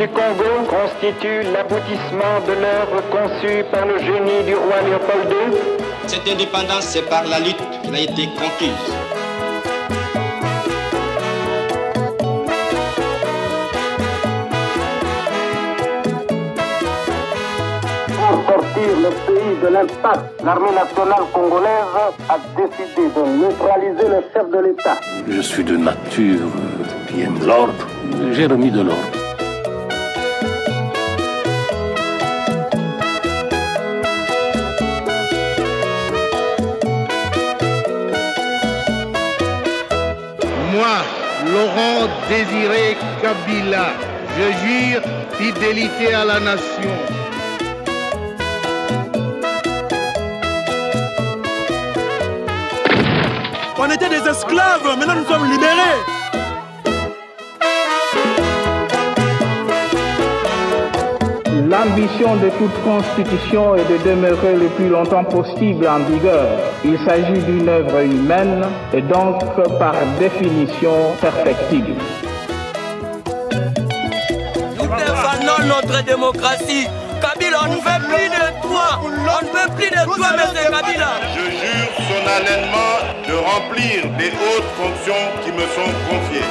du Congo constitue l'aboutissement de l'œuvre conçue par le génie du roi Léopold II. Cette indépendance, c'est par la lutte qu'elle a été conquise. Pour sortir le pays de l'impasse, l'armée nationale congolaise a décidé de neutraliser le chef de l'État. Je suis de nature qui aime l'ordre. J'ai remis de l'ordre. Moi, Laurent Désiré Kabila, je jure fidélité à la nation. On était des esclaves, maintenant nous sommes libérés. L'ambition de toute constitution est de demeurer le plus longtemps possible en vigueur. Il s'agit d'une œuvre humaine et donc par définition perfectible. Nous défendons notre démocratie. Kabila, on ne veut plus de toi. On ne veut plus de toi, M. Kabila. Je jure solennellement de remplir les hautes fonctions qui me sont confiées.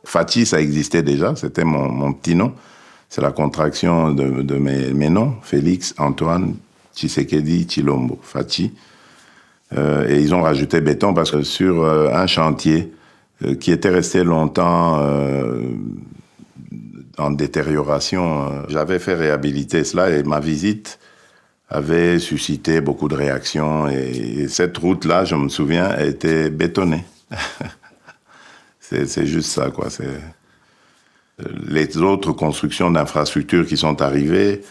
Fachi, ça existait déjà, c'était mon petit nom. C'est la contraction de mes noms, Félix, Antoine, Tshisekedi, Tshilombo, Fachi. Et ils ont rajouté béton parce que sur un chantier qui était resté longtemps en détérioration, j'avais fait réhabiliter cela et ma visite avait suscité beaucoup de réactions. Et cette route-là, je me souviens, a été bétonnée. C'est juste ça, quoi. Les autres constructions d'infrastructures qui sont arrivées,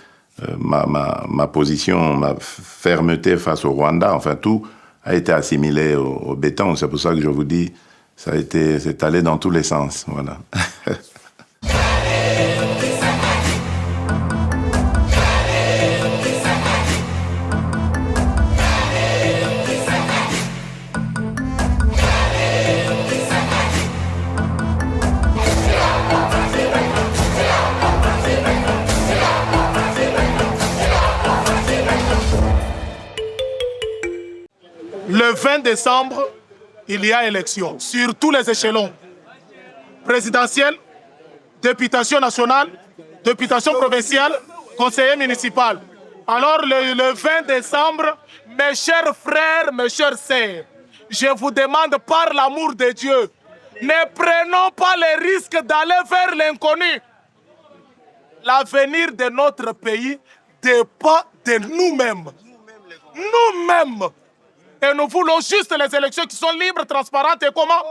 ma position, ma fermeté face au Rwanda, enfin tout a été assimilé au béton. C'est pour ça que je vous dis, c'est allé dans tous les sens, voilà. Le 20 décembre, il y a élection sur tous les échelons. Présidentielle, députation nationale, députation provinciale, conseiller municipal. Alors le 20 décembre, mes chers frères, mes chères sœurs, je vous demande par l'amour de Dieu, ne prenons pas le risque d'aller vers l'inconnu. L'avenir de notre pays dépend de nous-mêmes. Nous-mêmes. Et nous voulons juste les élections qui sont libres, transparentes et comment?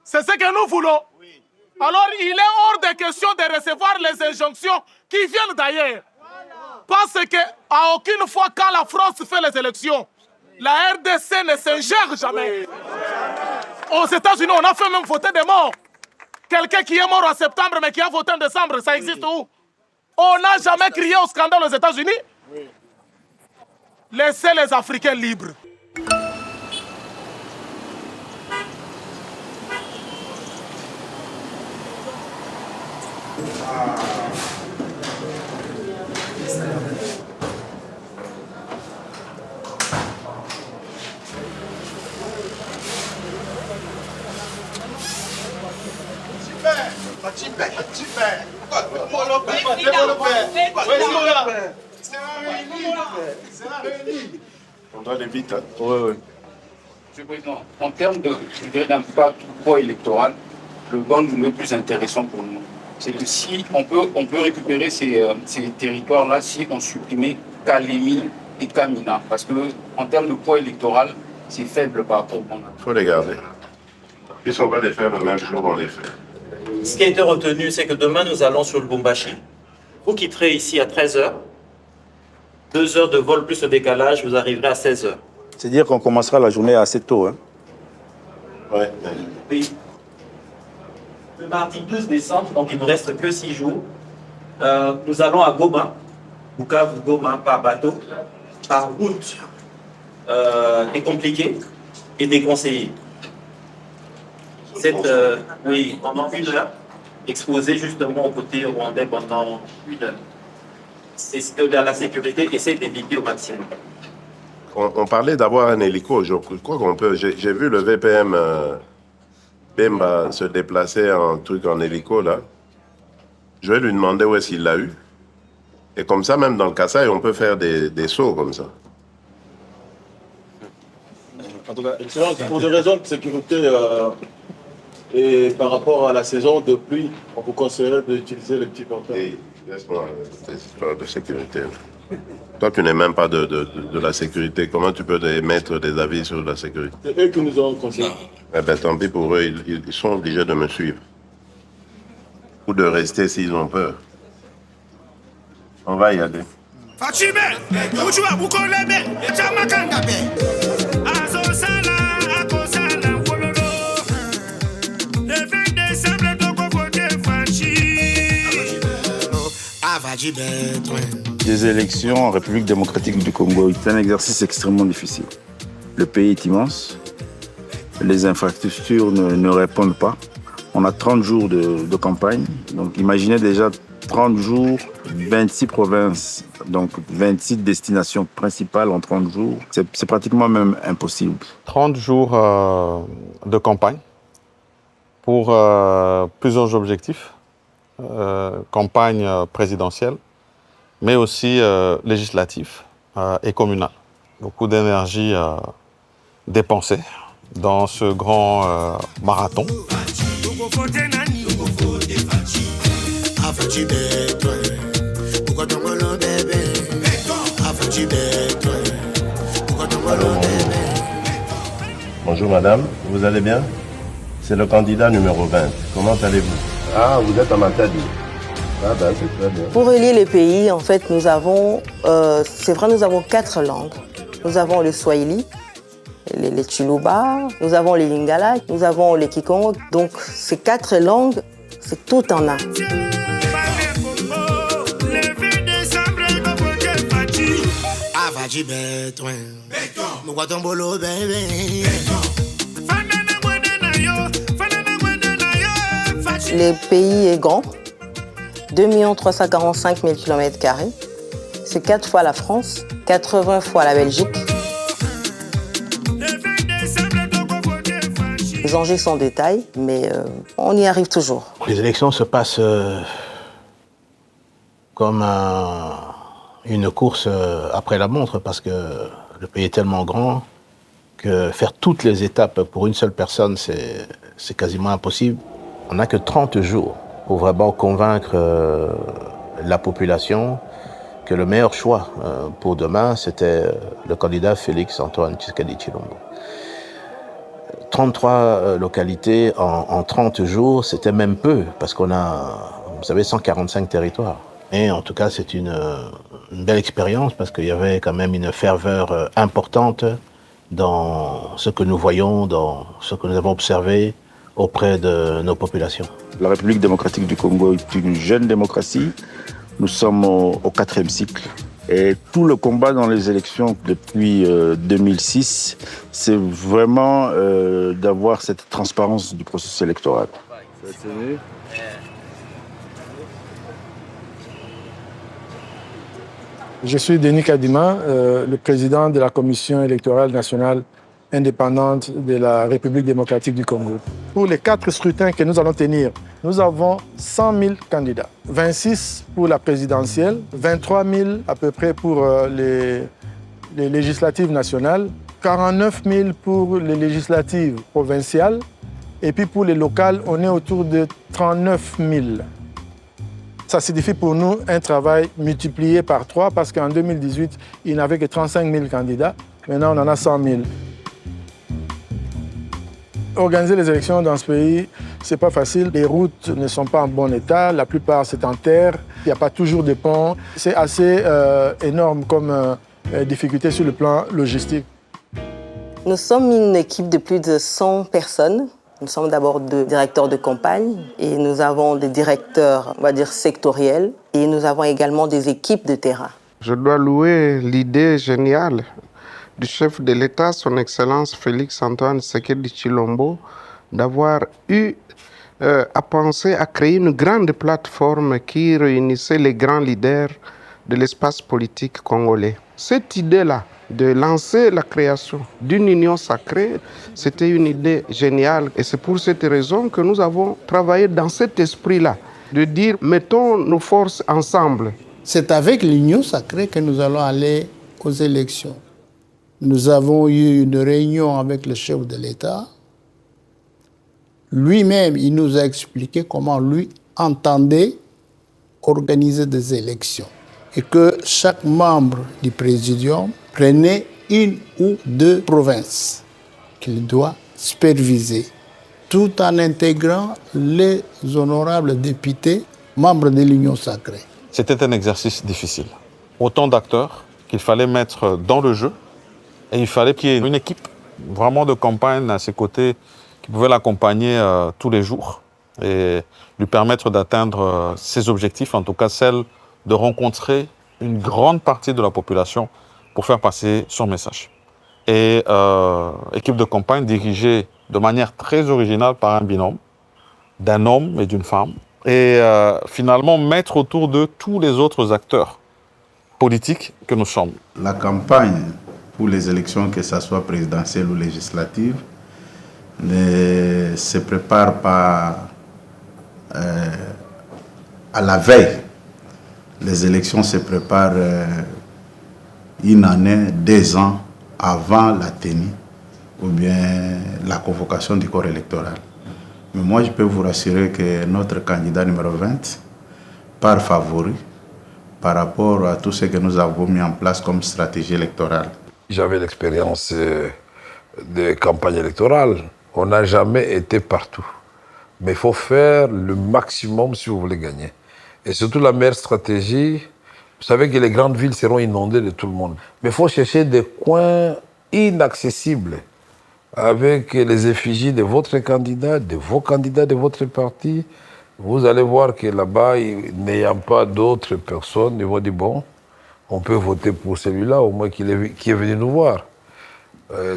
C'est ce que nous voulons. Oui. Alors il est hors de question de recevoir les injonctions qui viennent d'ailleurs. Parce qu'à aucune fois quand la France fait les élections, la RDC ne s'ingère jamais. Aux États-Unis, on a fait même voter des morts. Quelqu'un qui est mort en septembre mais qui a voté en décembre, ça existe où? On n'a jamais crié au scandale aux États-Unis. Oui. Laissez les Africains libres. On doit aller vite. Hein. Oui, oui. Monsieur le Président, en termes d'impact poids électoral, le bande le plus intéressant pour nous, c'est que si on peut récupérer ces territoires-là si on supprimait Kalemi et Kamina. Parce que en termes de poids électoral, c'est faible par rapport au bande. Il faut les garder. Puisqu'on va les faire le même jour, on les fait. Ce qui a été retenu, c'est que demain, nous allons sur le Lubumbashi. Vous quitterez ici à 13h. 2 heures de vol plus le décalage, vous arriverez à 16h. C'est-à-dire qu'on commencera la journée assez tôt, hein? Ouais. Oui. Le mardi 12 décembre, donc il ne nous reste que 6 jours, nous allons à Goma, Bukavu, Goma, par bateau, par route est compliqué et déconseillé. Oui, pendant 1 heure, exposé justement au côté rwandais pendant 1 heure. C'est la sécurité, essaie d'éviter au maximum. On parlait d'avoir un hélico, je crois qu'on peut. J'ai vu le VPM Bemba se déplacer en hélico là. Je vais lui demander où est-ce qu'il l'a eu. Et comme ça, même dans le Kasaï, on peut faire des sauts comme ça. En tout cas, Excellence, pour des raisons de sécurité et par rapport à la saison de pluie, on vous conseillerait d'utiliser les petits portables. Laisse-moi cette histoire de sécurité. Toi, tu n'es même pas de la sécurité. Comment tu peux émettre des avis sur la sécurité? C'est eux qui nous ont conseillé. Eh bien, tant pis pour eux, ils sont obligés de me suivre. Ou de rester s'ils ont peur. On va y aller. Les élections en République démocratique du Congo, c'est un exercice extrêmement difficile. Le pays est immense, les infrastructures ne répondent pas. On a 30 jours de campagne, donc imaginez déjà 30 jours, 26 provinces, donc 26 destinations principales en 30 jours. C'est pratiquement même impossible. 30 jours de campagne pour plusieurs objectifs. Campagne présidentielle, mais aussi législative et communale. Beaucoup d'énergie dépensée dans ce grand marathon. Bonjour madame, vous allez bien? C'est le candidat numéro 20. Comment allez-vous? Ah, vous êtes à Matadi. Ah ben, c'est très bien. Pour relier les pays, en fait, nous avons 4 langues. Nous avons le Swahili, les Chiluba, nous avons les Lingala, nous avons les Kikongo. Donc, ces 4 langues, c'est tout en un. Le pays est grand, 2 345 000 km². C'est 4 fois la France, 80 fois la Belgique. Les enjeux sont de taille, mais on y arrive toujours. Les élections se passent comme une course après la montre, parce que le pays est tellement grand que faire toutes les étapes pour une seule personne, c'est quasiment impossible. On n'a que 30 jours pour vraiment convaincre la population que le meilleur choix pour demain, c'était le candidat Félix Antoine Tshisekedi Tshilombo. 33 localités en 30 jours, c'était même peu, parce qu'on a, vous savez, 145 territoires. Et en tout cas, c'est une belle expérience, parce qu'il y avait quand même une ferveur importante dans ce que nous voyons, dans ce que nous avons observé auprès de nos populations. La République démocratique du Congo est une jeune démocratie. Nous sommes au 4e cycle. Et tout le combat dans les élections depuis 2006, c'est vraiment d'avoir cette transparence du processus électoral. Je suis Denis Kadima, le président de la Commission électorale nationale indépendante de la République démocratique du Congo. Pour les 4 scrutins que nous allons tenir, nous avons 100 000 candidats. 26 pour la présidentielle, 23 000 à peu près pour les législatives nationales, 49 000 pour les législatives provinciales, et puis pour les locales, on est autour de 39 000. Ça signifie pour nous un travail multiplié par 3, parce qu'en 2018, il n'y avait que 35 000 candidats. Maintenant, on en a 100 000. Organiser les élections dans ce pays, c'est pas facile. Les routes ne sont pas en bon état, la plupart c'est en terre, il n'y a pas toujours de ponts. C'est assez énorme comme difficulté sur le plan logistique. Nous sommes une équipe de plus de 100 personnes Nous sommes d'abord 2 directeurs de campagne et nous avons des directeurs, on va dire, sectoriels et nous avons également des équipes de terrain. Je dois louer l'idée géniale du chef de l'État, son Excellence Félix-Antoine Tshisekedi Tshilombo, d'avoir eu à penser à créer une grande plateforme qui réunissait les grands leaders de l'espace politique congolais. Cette idée-là, de lancer la création d'une union sacrée, c'était une idée géniale. Et c'est pour cette raison que nous avons travaillé dans cet esprit-là, de dire mettons nos forces ensemble. C'est avec l'union sacrée que nous allons aller aux élections. Nous avons eu une réunion avec le chef de l'État. Lui-même, il nous a expliqué comment lui entendait organiser des élections et que chaque membre du présidium prenait 1 ou 2 provinces qu'il doit superviser, tout en intégrant les honorables députés membres de l'Union sacrée. C'était un exercice difficile. Autant d'acteurs qu'il fallait mettre dans le jeu et il fallait qu'il y ait une équipe vraiment de campagne à ses côtés qui pouvait l'accompagner tous les jours et lui permettre d'atteindre ses objectifs, en tout cas celle de rencontrer une grande partie de la population pour faire passer son message. Et équipe de campagne dirigée de manière très originale par un binôme, d'un homme et d'une femme, et finalement mettre autour de tous les autres acteurs politiques que nous sommes. La campagne pour les élections, que ce soit présidentielle ou législative, ne se prépare pas à la veille. Les élections se préparent 1 année, 2 ans avant la tenue ou bien la convocation du corps électoral. Mais moi, je peux vous rassurer que notre candidat numéro 20 part favori par rapport à tout ce que nous avons mis en place comme stratégie électorale. J'avais l'expérience de campagne électorale. On n'a jamais été partout. Mais il faut faire le maximum si vous voulez gagner. Et surtout la meilleure stratégie, vous savez que les grandes villes seront inondées de tout le monde. Mais il faut chercher des coins inaccessibles avec les effigies de votre candidat, de vos candidats de votre parti. Vous allez voir que là-bas, n'ayant pas d'autres personnes, ils vont dire bon, on peut voter pour celui-là, au moins qui est venu nous voir.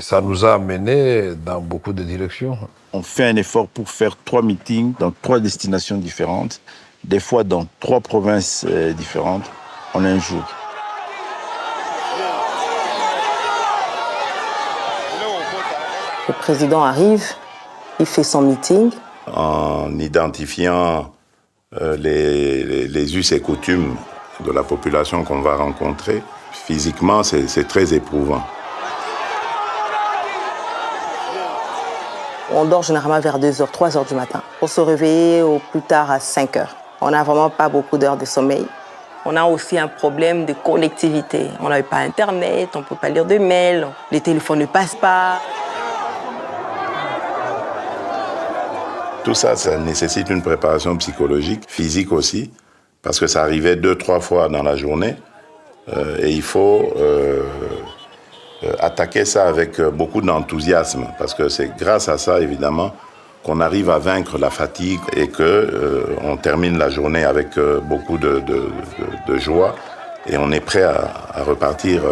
Ça nous a amené dans beaucoup de directions. On fait un effort pour faire 3 meetings dans 3 destinations différentes, des fois dans 3 provinces différentes en un jour. Le président arrive, il fait son meeting. En identifiant les us et coutumes de la population qu'on va rencontrer, physiquement, c'est très éprouvant. On dort généralement vers 2h, 3h du matin pour se réveiller au plus tard à 5h. On n'a vraiment pas beaucoup d'heures de sommeil. On a aussi un problème de connectivité. On n'avait pas Internet, on ne peut pas lire de mails, les téléphones ne passent pas. Tout ça, ça nécessite une préparation psychologique, physique aussi, parce que ça arrivait 2-3 fois dans la journée. Et il faut attaquer ça avec beaucoup d'enthousiasme, parce que c'est grâce à ça, évidemment, qu'on arrive à vaincre la fatigue et qu'on termine la journée avec beaucoup de joie et on est prêt à repartir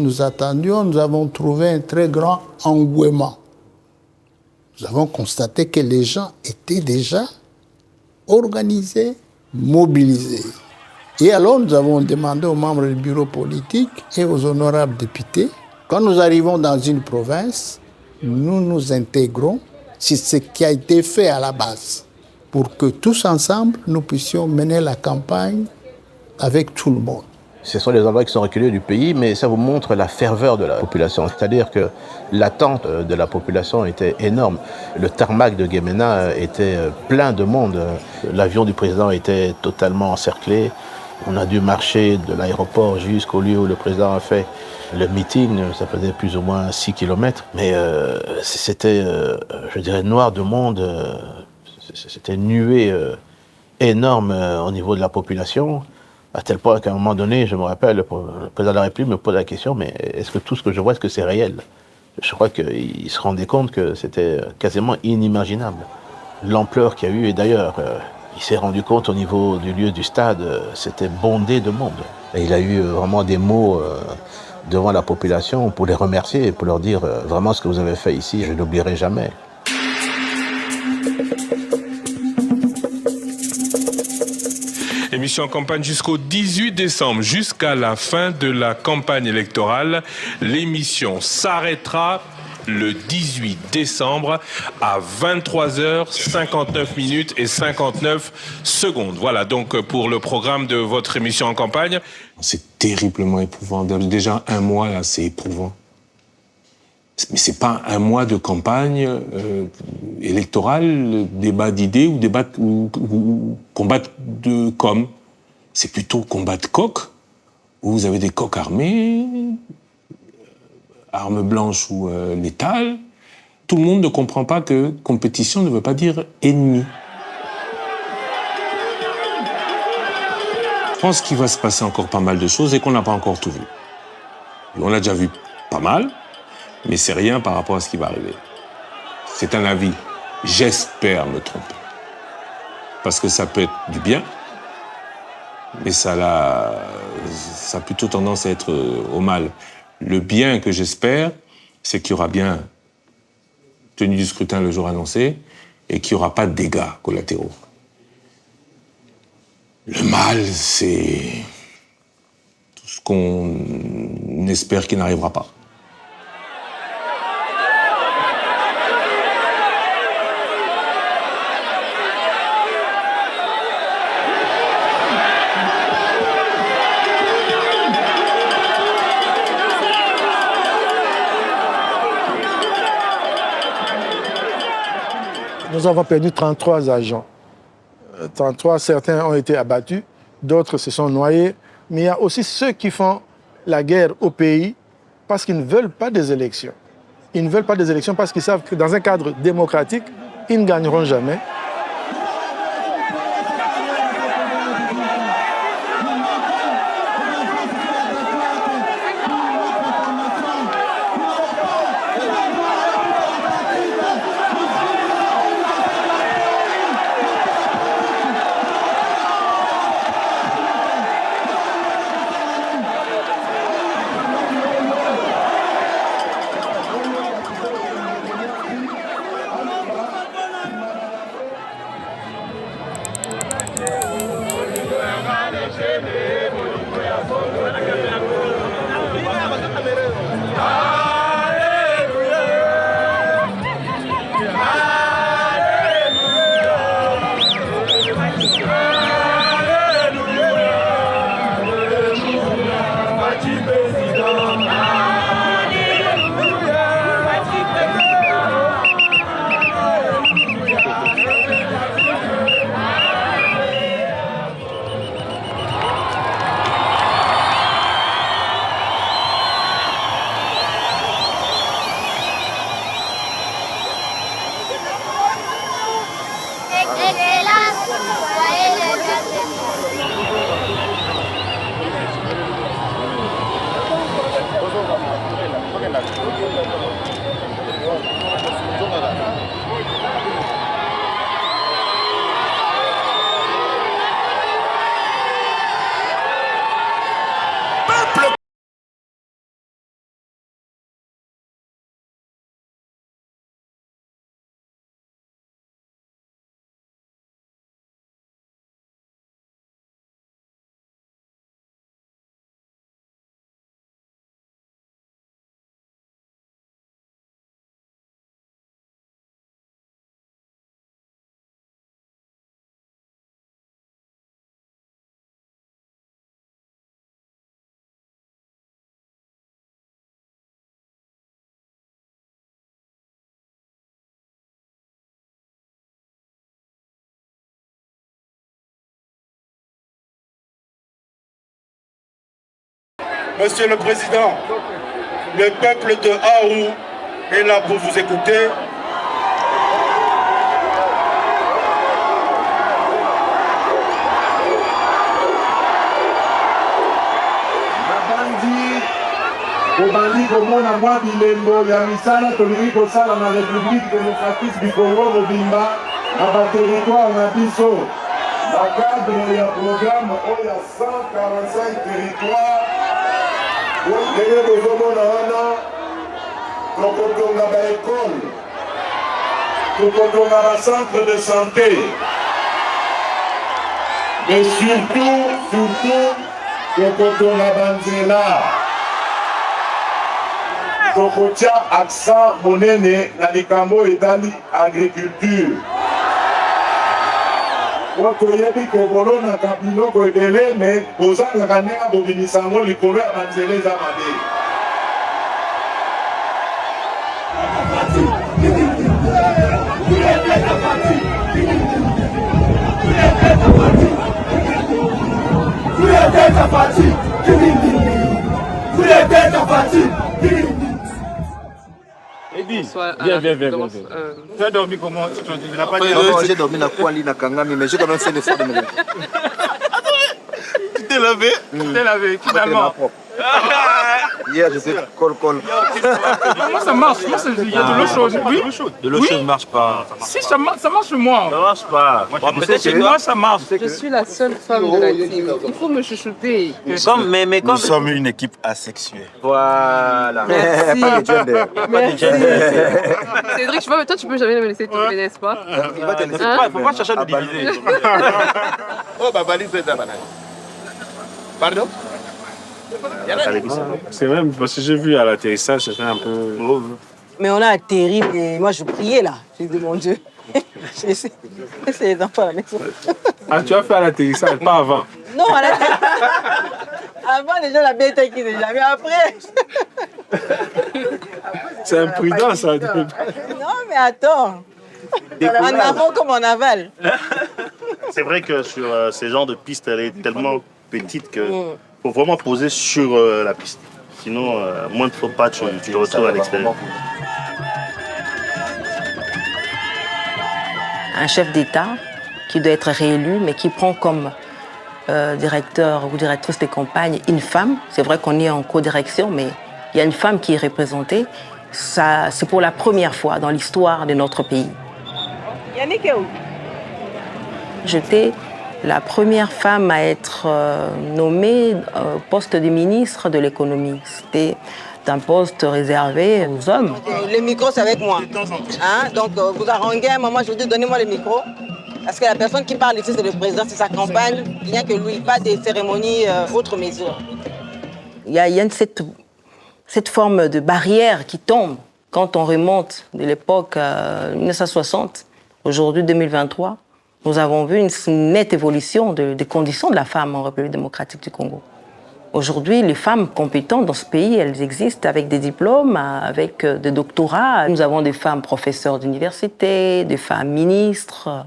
Nous attendions, nous avons trouvé un très grand engouement. Nous avons constaté que les gens étaient déjà organisés, mobilisés. Et alors nous avons demandé aux membres du bureau politique et aux honorables députés, quand nous arrivons dans une province, nous nous intégrons sur ce qui a été fait à la base, pour que tous ensemble, nous puissions mener la campagne avec tout le monde. Ce sont les endroits qui sont reculés du pays, mais ça vous montre la ferveur de la population. C'est-à-dire que l'attente de la population était énorme. Le tarmac de Guémena était plein de monde. L'avion du président était totalement encerclé. On a dû marcher de l'aéroport jusqu'au lieu où le président a fait le meeting. Ça faisait plus ou moins 6 km. Mais c'était, je dirais, noir de monde. C'était une nuée énorme au niveau de la population. À tel point qu'à un moment donné, je me rappelle, le président de la République me pose la question, mais est-ce que tout ce que je vois, est-ce que c'est réel? Je crois qu'il se rendait compte que c'était quasiment inimaginable. L'ampleur qu'il y a eu, et d'ailleurs, il s'est rendu compte au niveau du lieu du stade, c'était bondé de monde. Et il a eu vraiment des mots devant la population pour les remercier et pour leur dire vraiment ce que vous avez fait ici, je n'oublierai jamais. Émission en campagne jusqu'au 18 décembre, jusqu'à la fin de la campagne électorale. L'émission s'arrêtera le 18 décembre à 23h59 et 59 secondes. Voilà donc pour le programme de votre émission en campagne. C'est terriblement éprouvant. Déjà un mois là, c'est éprouvant. Mais c'est pas un mois de campagne électorale, débat d'idées ou débat ou combat de com. C'est plutôt combat de coq, où vous avez des coqs armés, armes blanches ou létales. Tout le monde ne comprend pas que compétition ne veut pas dire ennemi. Je pense qu'il va se passer encore pas mal de choses et qu'on n'a pas encore tout vu. On a déjà vu pas mal, mais c'est rien par rapport à ce qui va arriver. C'est un avis. J'espère me tromper. Parce que ça peut être du bien, mais ça a plutôt tendance à être au mal. Le bien que j'espère, c'est qu'il y aura bien tenue du scrutin le jour annoncé et qu'il n'y aura pas de dégâts collatéraux. Le mal, c'est tout ce qu'on espère qu'il n'arrivera pas. Nous avons perdu 33 agents. 33, certains ont été abattus, d'autres se sont noyés. Mais il y a aussi ceux qui font la guerre au pays parce qu'ils ne veulent pas des élections. Ils ne veulent pas des élections parce qu'ils savent que dans un cadre démocratique, ils ne gagneront jamais. Monsieur le Président, le peuple de Aou est là pour vous écouter. obandi komona mwa bilembo ya misala tolingi kosala na République démocratique du Congo mobimba na baterritoire na biso na cadre ya programme oyo ya 145 territoire ndenge bozomona wana tokotonga baekole tokotonga bacentre de santé et surtout tokotonga banzela tokotia accent monene na likambo etali agriculture po toyebi kokolonaka biloko ebele me bozangaka ndenge bobimisa yango likolo ya banzela eza mabe. Eddie, viens. Tu as dormi comment? Tu n'as pas dit. J'ai dormi na Kwali, na Kangami, mais j'ai quand même fait l'effort de me lever. Tu t'es lavé? Tu t'es lavé, finalement. Hier, je sais col. Comment ça marche? Il y a de l'eau chaude. Oui? De l'eau chaude ne marche pas. Si, ça marche chez moi. Ça marche pas. Peut-être chez moi, ça marche. Je suis la seule femme de la team. Il faut me chouchouter. Nous sommes une équipe asexuée. Voilà. Merci. Pas de gender. Merci. Cédric, tu vois, mais toi, tu peux jamais me laisser tomber, n'est-ce pas? Il va te laisser. Il ne faut pas chercher à nous diviser. Oh, bah, valise de banane. Pardon? C'est vrai, parce que j'ai vu à l'atterrissage, c'était un peu... Mais on a atterri et moi je priais là. J'ai dit mon Dieu, j'ai laissé les enfants à la maison. Ah, tu as fait à l'atterrissage, pas avant? Non, à l'atterrissage. Avant déjà la bête qui déjà, mais après. C'est imprudent ça. Non mais attends. En avant comme en aval. C'est vrai que sur ces genres de pistes, elle est tellement petite que faut vraiment poser sur la piste. Sinon, moins de faux pas, tu te retrouves à l'extérieur. Un chef d'État qui doit être réélu, mais qui prend comme directeur ou directrice des campagnes une femme. C'est vrai qu'on est en co-direction, mais il y a une femme qui est représentée. C'est pour la première fois dans l'histoire de notre pays. Yannick est où? J'étais la première femme à être nommée au poste de ministre de l'économie. C'était un poste réservé aux hommes. Le micro, c'est avec moi. Hein? Donc, vous arrangez un moment, je vous dis, donnez-moi le micro. Parce que la personne qui parle ici, c'est le président, c'est sa campagne. Il n'y a que lui, pas des cérémonies autres mesures. Il y a cette forme de barrière qui tombe quand on remonte de l'époque 1960, aujourd'hui 2023. Nous avons vu une nette évolution des conditions de la femme en République démocratique du Congo. Aujourd'hui, les femmes compétentes dans ce pays, elles existent avec des diplômes, avec des doctorats. Nous avons des femmes professeurs d'université, des femmes ministres,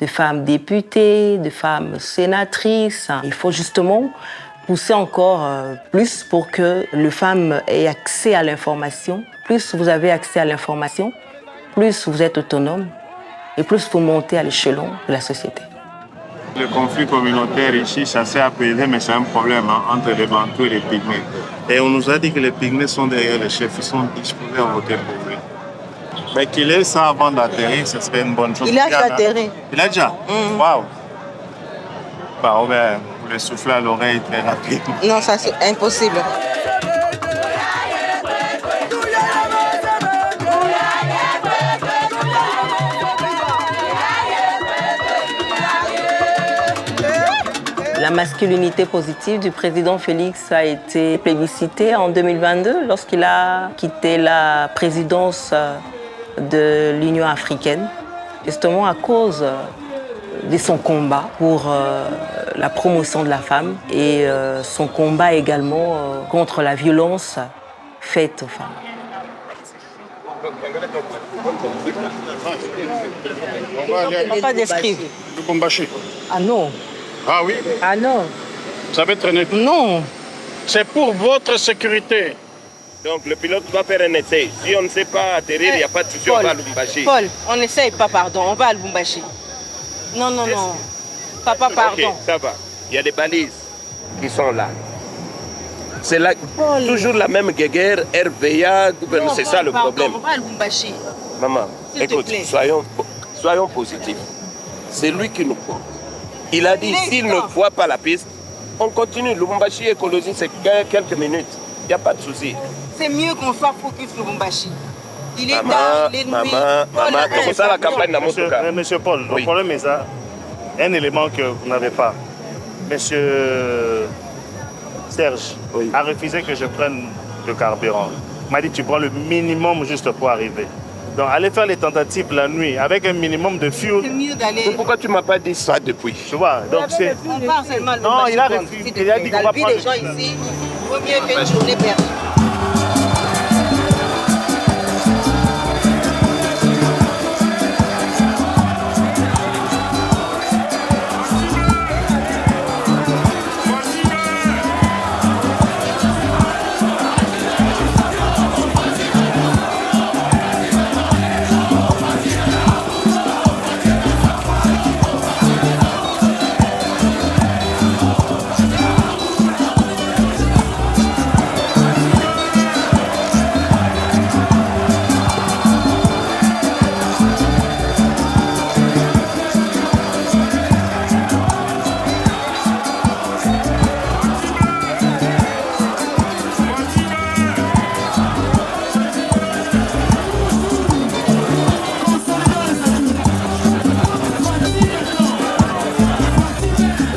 des femmes députées, des femmes sénatrices. Il faut justement pousser encore plus pour que les femmes aient accès à l'information. Plus vous avez accès à l'information, plus vous êtes autonome. Et plus vous montez à l'échelon de la société. Le conflit communautaire ici, ça s'est apaisé, mais c'est un problème entre les Bantous et les Pygmées. Et on nous a dit que les Pygmées sont derrière les chefs, ils sont disposés à voter pour lui. Mais qu'il ait ça avant d'atterrir, ce serait une bonne chose. Il a déjà atterri. Il a déjà? Waouh! Bah, on va le souffler à l'oreille très rapide. Non, ça c'est impossible. La masculinité positive du président Félix a été plébiscitée en 2022 lorsqu'il a quitté la présidence de l'Union africaine, justement à cause de son combat pour la promotion de la femme et son combat également contre la violence faite aux femmes. On va pas décrire. Lubumbashi. Ah non. Ah oui? Ah non. Ça va traîner? Non. C'est pour votre sécurité. Donc le pilote doit faire un essai. Si on ne sait pas atterrir, il n'y a pas de souci, on va à Lubumbashi. Paul, on n'essaye pas, pardon, on va à Lubumbashi. Non, non, non. Papa, pardon. Ok, ça va. Il y a des balises qui sont là. C'est là, toujours la même guéguerre, RVA, c'est ça le problème. On va à Lubumbashi. Maman, écoute, soyons positifs. C'est lui qui nous porte. Il a dit, s'il ne voit pas la piste, on continue. Lubumbashi écologie, c'est quelques minutes. Il n'y a pas de souci. C'est mieux qu'on soit focus Lubumbashi. Il est Maman, tard, il est nuit. Maman, comme ça la campagne n'a pas. Monsieur Paul, le problème est ça. Un élément que vous n'avez pas. Monsieur Serge a refusé que je prenne le carburant. Il m'a dit tu prends le minimum juste pour arriver. Donc allez faire les tentatives la nuit avec un minimum de fuel. C'est mieux d'aller. Pourquoi tu ne m'as pas dit ça depuis? Tu vois, donc c'est. On part seulement Non, il a refusé. Il a dit qu'on va prendre. les gens ici, il vaut mieux qu'une journée perdue.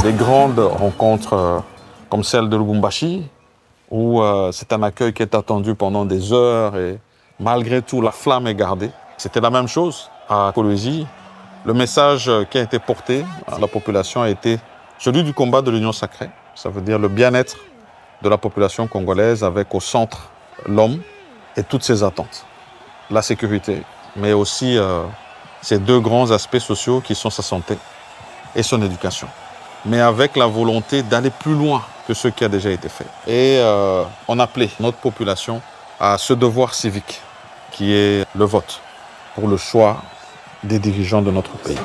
Des grandes rencontres comme celle de Lubumbashi, où c'est un accueil qui est attendu pendant des heures et malgré tout, la flamme est gardée. C'était la même chose à Kolwezi. Le message qui a été porté à la population a été celui du combat de l'union sacrée. Ça veut dire le bien-être de la population congolaise avec au centre l'homme et toutes ses attentes. La sécurité, mais aussi ces deux grands aspects sociaux qui sont sa santé et son éducation. Mais avec la volonté d'aller plus loin que ce qui a déjà été fait. Et on appelait notre population à ce devoir civique qui est le vote pour le choix des dirigeants de notre pays.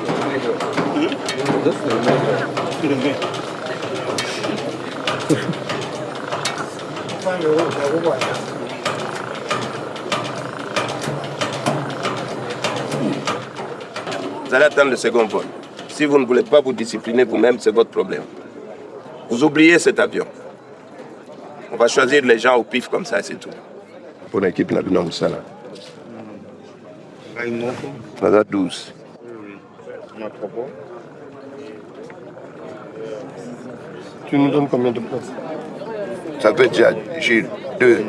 Vous allez attendre le second vol. Si vous ne voulez pas vous discipliner vous-même, c'est votre problème. Vous oubliez cet avion. On va choisir les gens au pif comme ça, c'est tout. Pour l'équipe, on a besoin de ça là. On a 12. Tu nous donnes combien de places? Ça fait déjà, Gilles, 2,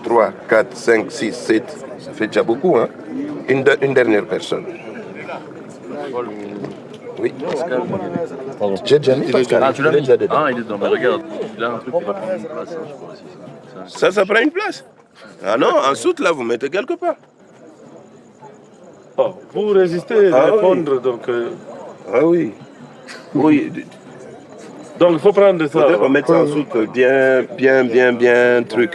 3, 4, 5, 6, 7. Ça fait déjà beaucoup, hein? Une dernière personne. Oui. J'ai déjà mis Pascal. Ah, tu l'as mis? Ah, il est dans ma regarde. Il a un truc qui va prendre une place. Ça prend une place? Ah non, en soute, là, vous mettez quelque part. Oh, vous résistez à répondre, donc... Ah oui. Oui. Donc il faut prendre ça. On mettre ça en soute bien, truc.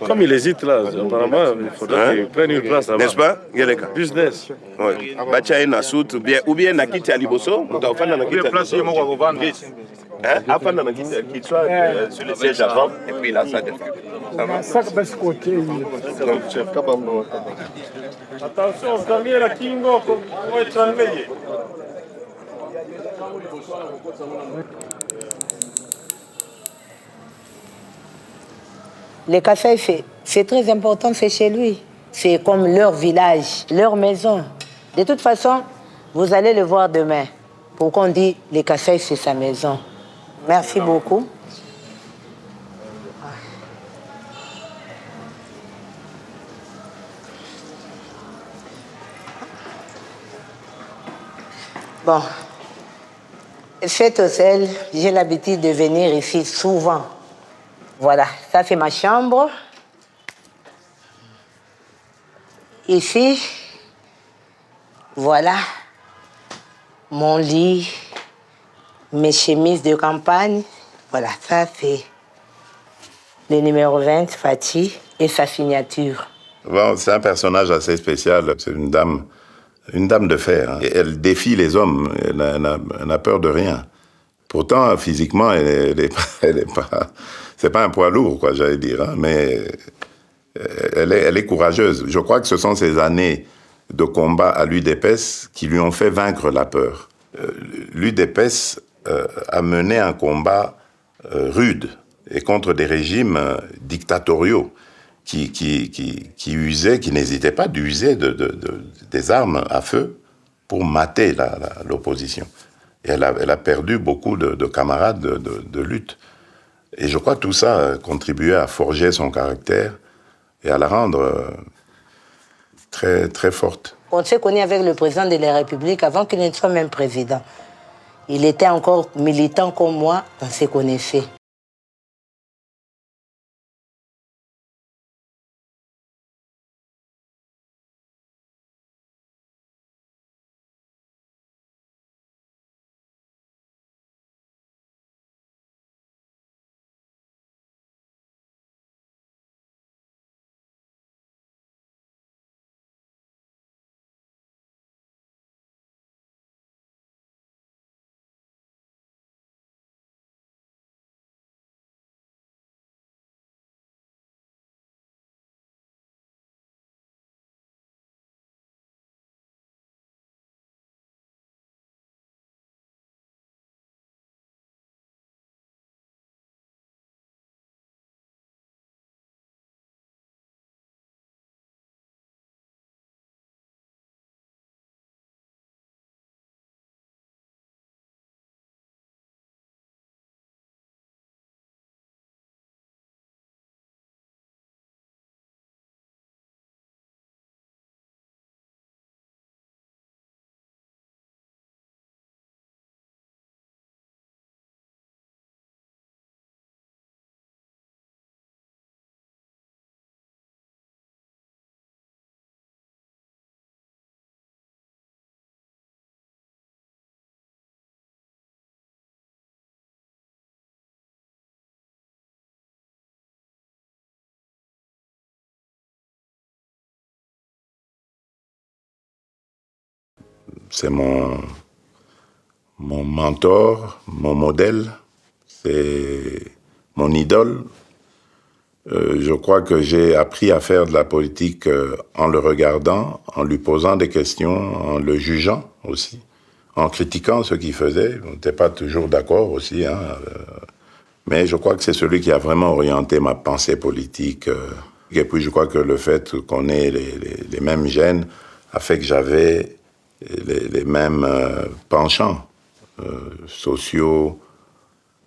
Comme il hésite là, apparemment, il faudrait qu'il prenne une place là-bas. N'est-ce pas, Geleka? Business. Oui. Bacha est na soute, ou bien na kiti à Liboso, on doit faire na kiti à Liboso. Afin na kiti qu'il soit sur le siège avant, et puis là, ça défend. Ça va. Attention, Daniela Kingo, può essere meglio. Les cafés, c'est très important, c'est chez lui. C'est comme leur village, leur maison. De toute façon, vous allez le voir demain. Pourquoi on dit les cafés, c'est sa maison. Merci beaucoup. Bon, cet hôtel, j'ai l'habitude de venir ici souvent. Voilà, ça c'est ma chambre. Ici, voilà, mon lit, mes chemises de campagne. Voilà, ça c'est Le numéro 20, Fatih, et sa signature. Bon, c'est un personnage assez spécial. C'est une dame de fer. Hein. Elle défie les hommes. Elle n'a peur de rien. Pourtant, physiquement, elle est pas. C'est pas un poids lourd, quoi, j'allais dire. Hein, mais elle est courageuse. Je crois que ce sont ces années de combat à l'UDPS qui lui ont fait vaincre la peur. L'UDPS a mené un combat rude et contre des régimes dictatoriaux qui n'hésitaient pas d'user des armes à feu pour mater l'opposition. Et elle a perdu beaucoup de camarades de lutte. Et je crois que tout ça a contribué à forger son caractère et à la rendre très, très forte. On s'est connu avec le président de la République avant qu'il ne soit même président. Il était encore militant comme moi, on se connaissait. C'est mon mentor, mon modèle, c'est mon idole. Je crois que j'ai appris à faire de la politique en le regardant, en lui posant des questions, en le jugeant aussi, en critiquant ce qu'il faisait. On n'était pas toujours d'accord aussi, hein, mais je crois que c'est celui qui a vraiment orienté ma pensée politique. Et puis je crois que le fait qu'on ait les mêmes gènes a fait que j'avais les mêmes penchants sociaux,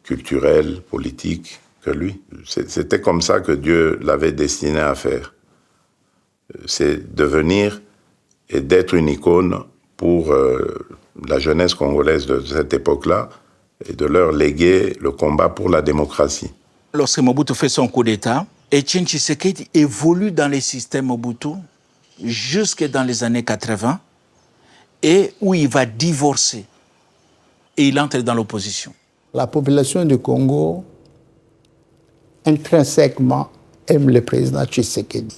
culturels, politiques que lui. C'était comme ça que Dieu l'avait destiné à faire. C'est devenir et d'être une icône pour la jeunesse congolaise de cette époque-là et de leur léguer le combat pour la démocratie. Lorsque Mobutu fait son coup d'État, Etienne Tshisekedi évolue dans les systèmes Mobutu jusque dans les années 80 et où il va divorcer et il entre dans l'opposition. La population du Congo intrinsèquement aime le président Tshisekedi.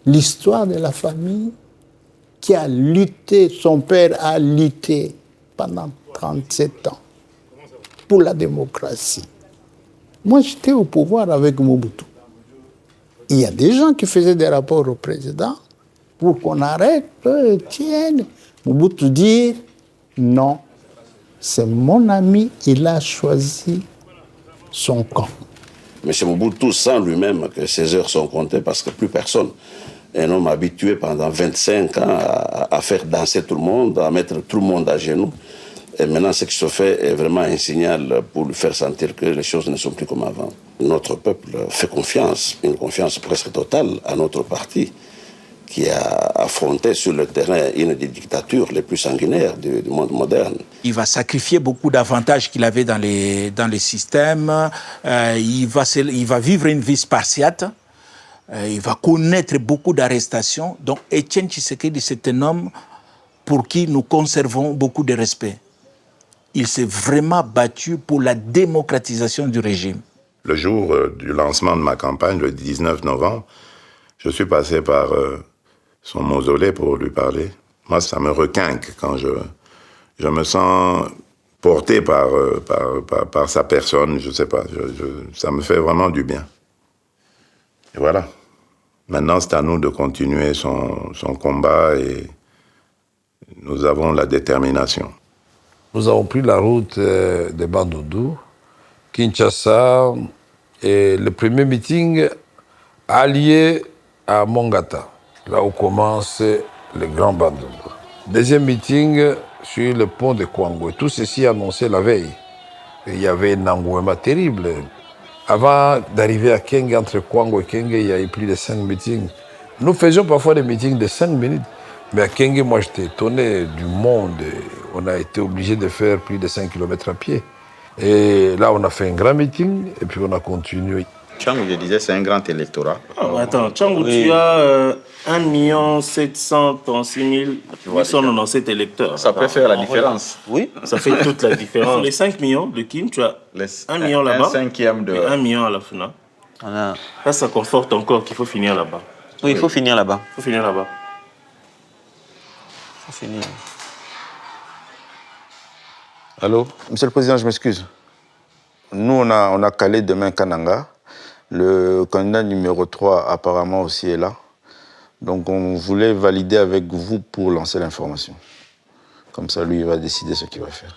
L'histoire de la famille qui a lutté, son père a lutté pendant 37 ans pour la démocratie. Moi, j'étais au pouvoir avec Mobutu. Il y a des gens qui faisaient des rapports au président pour qu'on arrête, Etienne. Mobutu dit non, c'est mon ami, il a choisi son camp. M. Mobutu sent lui-même que ses heures sont comptées parce que plus personne, un homme habitué pendant 25 ans à faire danser tout le monde, à mettre tout le monde à genoux. Et maintenant, ce qui se fait est vraiment un signal pour lui faire sentir que les choses ne sont plus comme avant. Notre peuple fait confiance, une confiance presque totale à notre parti, qui a affronté sur le terrain une des dictatures les plus sanguinaires du monde moderne. Il va sacrifier beaucoup d'avantages qu'il avait dans les systèmes. Il va vivre une vie spartiate. Il va connaître beaucoup d'arrestations. Donc Etienne Tshisekedi, c'est un homme pour qui nous conservons beaucoup de respect. Il s'est vraiment battu pour la démocratisation du régime. Le jour du lancement de ma campagne, le 19 novembre, je suis passé par son mausolée pour lui parler. Moi, ça me requinque quand je me sens porté par sa personne, je sais pas, ça me fait vraiment du bien. Et voilà. Maintenant, c'est à nous de continuer son combat et nous avons la détermination. Nous avons pris la route de Bandundu, Kinshasa, et le premier meeting a lieu à Mongata, là où commence le Grand Bandundu. Deuxième meeting sur le pont de Kwango. Tout ceci annoncé la veille. Et il y avait un engouement terrible. Avant d'arriver à Kenge, entre Kwango et Kenge, il y a eu plus de 5 meetings. Nous faisions parfois des meetings de 5 minutes. Mais à Kenge, moi, j'étais étonné du monde. On a été obligé de faire plus de 5 km à pied. Et là, on a fait un grand meeting et puis on a continué. Tchangou, je disais, c'est un grand électorat. Oh, attends, Tchangou, oui. Tu as 1 736 897 électeurs. Ça peut faire la différence. Oui, ça fait toute la différence. Sur les 5 millions de Kim, tu as 1 million là-bas. 5e de... Et 1 million à la FUNA. Ça conforte encore qu'il faut finir là-bas. Oui, il faut finir là-bas. Il faut finir là-bas. Il faut finir. Allô? Monsieur le Président, je m'excuse. Nous, on a calé demain Kananga. Le candidat numéro 3, apparemment, aussi est là. Donc, on voulait valider avec vous pour lancer l'information. Comme ça, lui, il va décider ce qu'il va faire.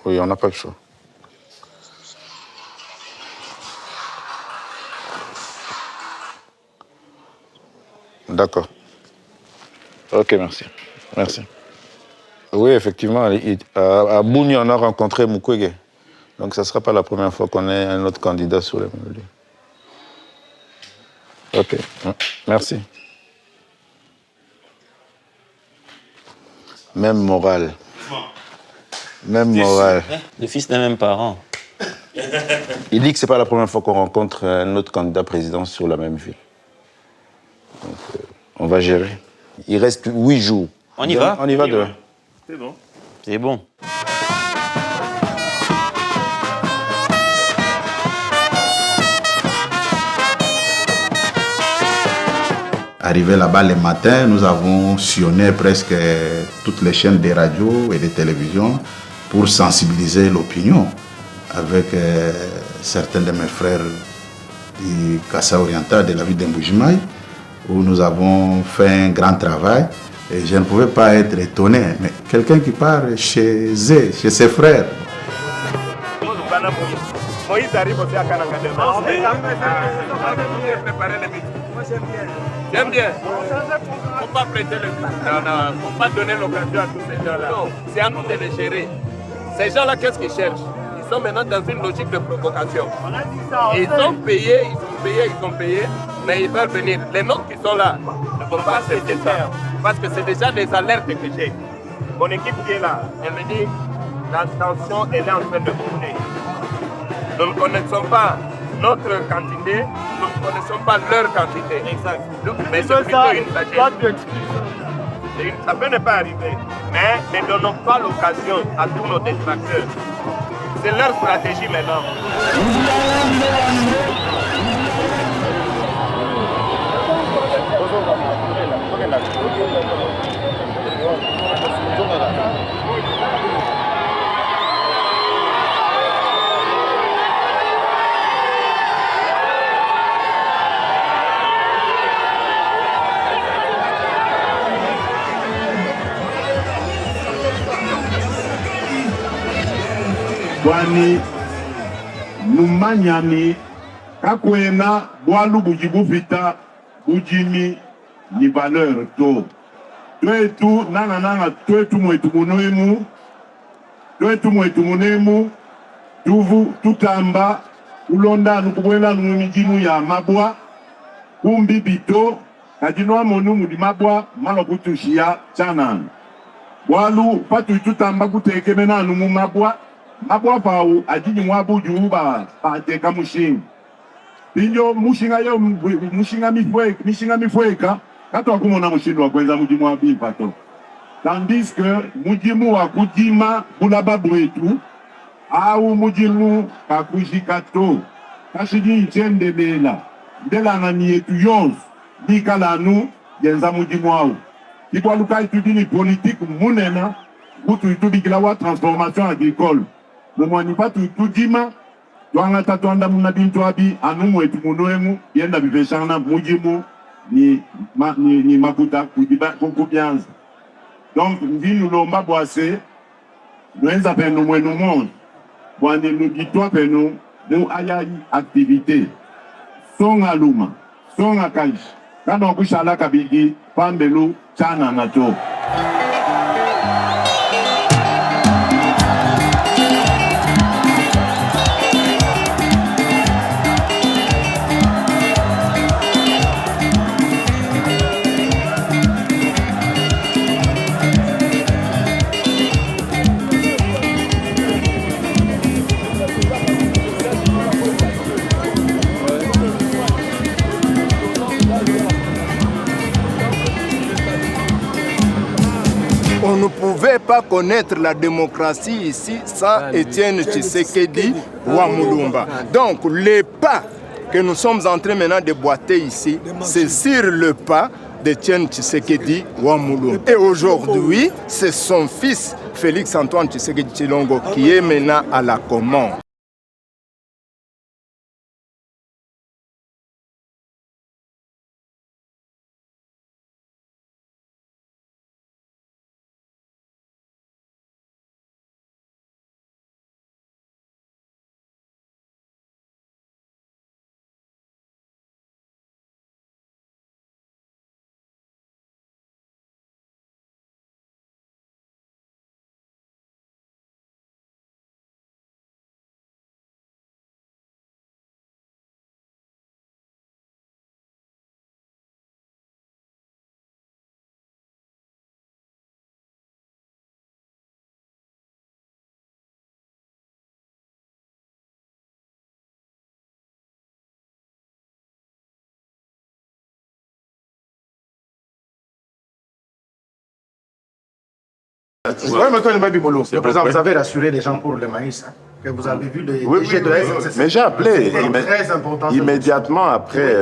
Oui, on n'a pas le choix. D'accord. Ok, merci. Merci. Oui, effectivement, à Bouni, on a rencontré Mukwege. Donc, ça ne sera pas la première fois qu'on ait un autre candidat sur le même lieu. Ok, merci. Même morale. Même morale. Le fils d'un même parent. Il dit que ce n'est pas la première fois qu'on rencontre un autre candidat président sur la même ville. Donc, on va gérer. Il reste 8 jours. On y va? On y va demain. C'est bon. C'est bon. Arrivé là-bas le matin, nous avons sillonné presque toutes les chaînes de radio et de télévision pour sensibiliser l'opinion avec certains de mes frères du Kassa oriental de la ville d'Mbujimai, où nous avons fait un grand travail. Et je ne pouvais pas être étonné, mais quelqu'un qui part chez eux, chez ses frères. Moïse arrive aussi à Kananga demain. J'aime bien. Il ne faut pas prêter le coup. Non, non, il ne faut pas donner l'occasion à tous ces gens-là. C'est à nous de les gérer. Ces gens-là, qu'est-ce qu'ils cherchent? Ils sont maintenant dans une logique de provocation. Ils ont payé, mais ils veulent venir. Les nôtres qui sont là ne vont pas accepter ça. Parce que c'est déjà des alertes que j'ai. Mon équipe qui est là, elle me dit la tension elle est en train de monter. Nous ne connaissons pas notre quantité, nous ne connaissons pas leur quantité. Exact. Mais c'est plutôt une sagesse. Ça peut ne pas arriver, mais ne donnons pas l'occasion à tous nos détracteurs. C'est leur stratégie maintenant. Kwani numanyani kakwena bwalu bujibufita bujimi ni valeur to twetu nanga twetu mwetu munemu tuvu tutamba ulonda nukubwela numijimu ya mabwa kumbi bito kadinwa monu mudi mabwa malokutushia chanan bwalu patu tutamba kutekemena numu mabwa mabwa pao ajini mwabu juuba pateka mushinga pinjo mushinga yo mushinga mifweka kato akumona mushindu wa kwenza mujimu wa bipato tandis que mujimu wa kujima bulaba bwetu au mujimu kakujikato kashidi nchende bela ndela ngani yetu yonzu nikala nu yenza mujimu au ikwa luka itudini politique munena butu itubikila wa transformation agricole mumwani patu itudima twangata twanda muna bintu abi anumu etu munoemu yenda biveshana mujimu ni makuta kukubianza. Donc, nous lomba boase, nous avons nous monde, nous nous guitons nous ayayi activité. Son aluma, son akaïs, quand on bouche à la kabigi, pambelo, chana nato. On ne pouvait pas connaître la démocratie ici sans Étienne Tshisekedi Wamulumba. Donc les pas que nous sommes en train maintenant de boiter ici, c'est sur le pas d'Étienne Tshisekedi Wamulumba. Et aujourd'hui, c'est son fils Félix Antoine Tshisekedi Tshilombo qui est maintenant à la commande. Oui, le président, vous avez rassuré les gens pour le maïs, hein, que vous avez vu les déchets de la SNCC. Mais j'ai appelé très important, immédiatement après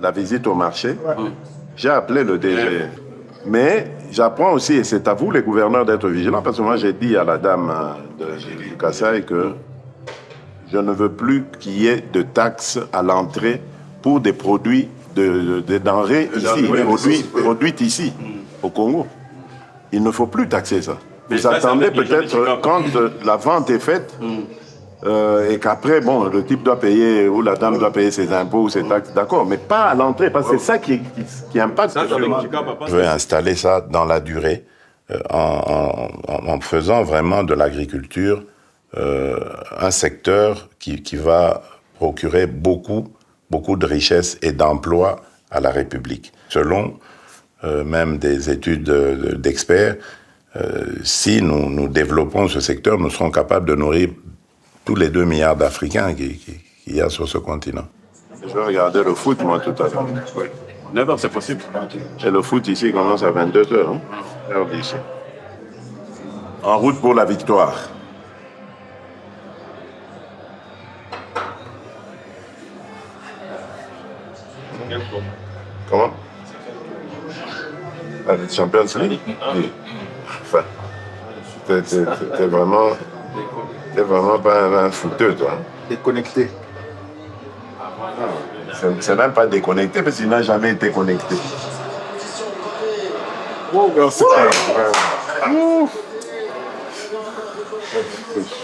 la visite au marché, j'ai appelé le DG. Mais j'apprends aussi, et c'est à vous les gouverneurs d'être vigilants, parce que moi j'ai dit à la dame du Kassai que je ne veux plus qu'il y ait de taxes à l'entrée pour des produits, des denrées ici, produites ici, au Congo. Il ne faut plus taxer ça. Vous attendez peut-être quand la vente est faite et qu'après, bon, le type doit payer ou la dame doit payer ses impôts ou ses taxes, d'accord, mais pas à l'entrée, parce que c'est ça qui impacte. Je veux installer ça dans la durée en faisant vraiment de l'agriculture un secteur qui va procurer beaucoup de richesses et d'emplois à la République. Selon même des études d'experts, si nous développons ce secteur, nous serons capables de nourrir tous les 2 milliards d'Africains qu'il y a sur ce continent. Je vais regarder le foot, moi, tout à l'heure. 9h, c'est possible. Et le foot ici commence à 22h, hein, heure d'ici. En route pour la victoire. Comment? La Champions League? Oui. Enfin, t'es vraiment pas un footeux, toi. Déconnecté. C'est même pas déconnecté, parce qu'il n'a jamais été connecté. Oh, c'est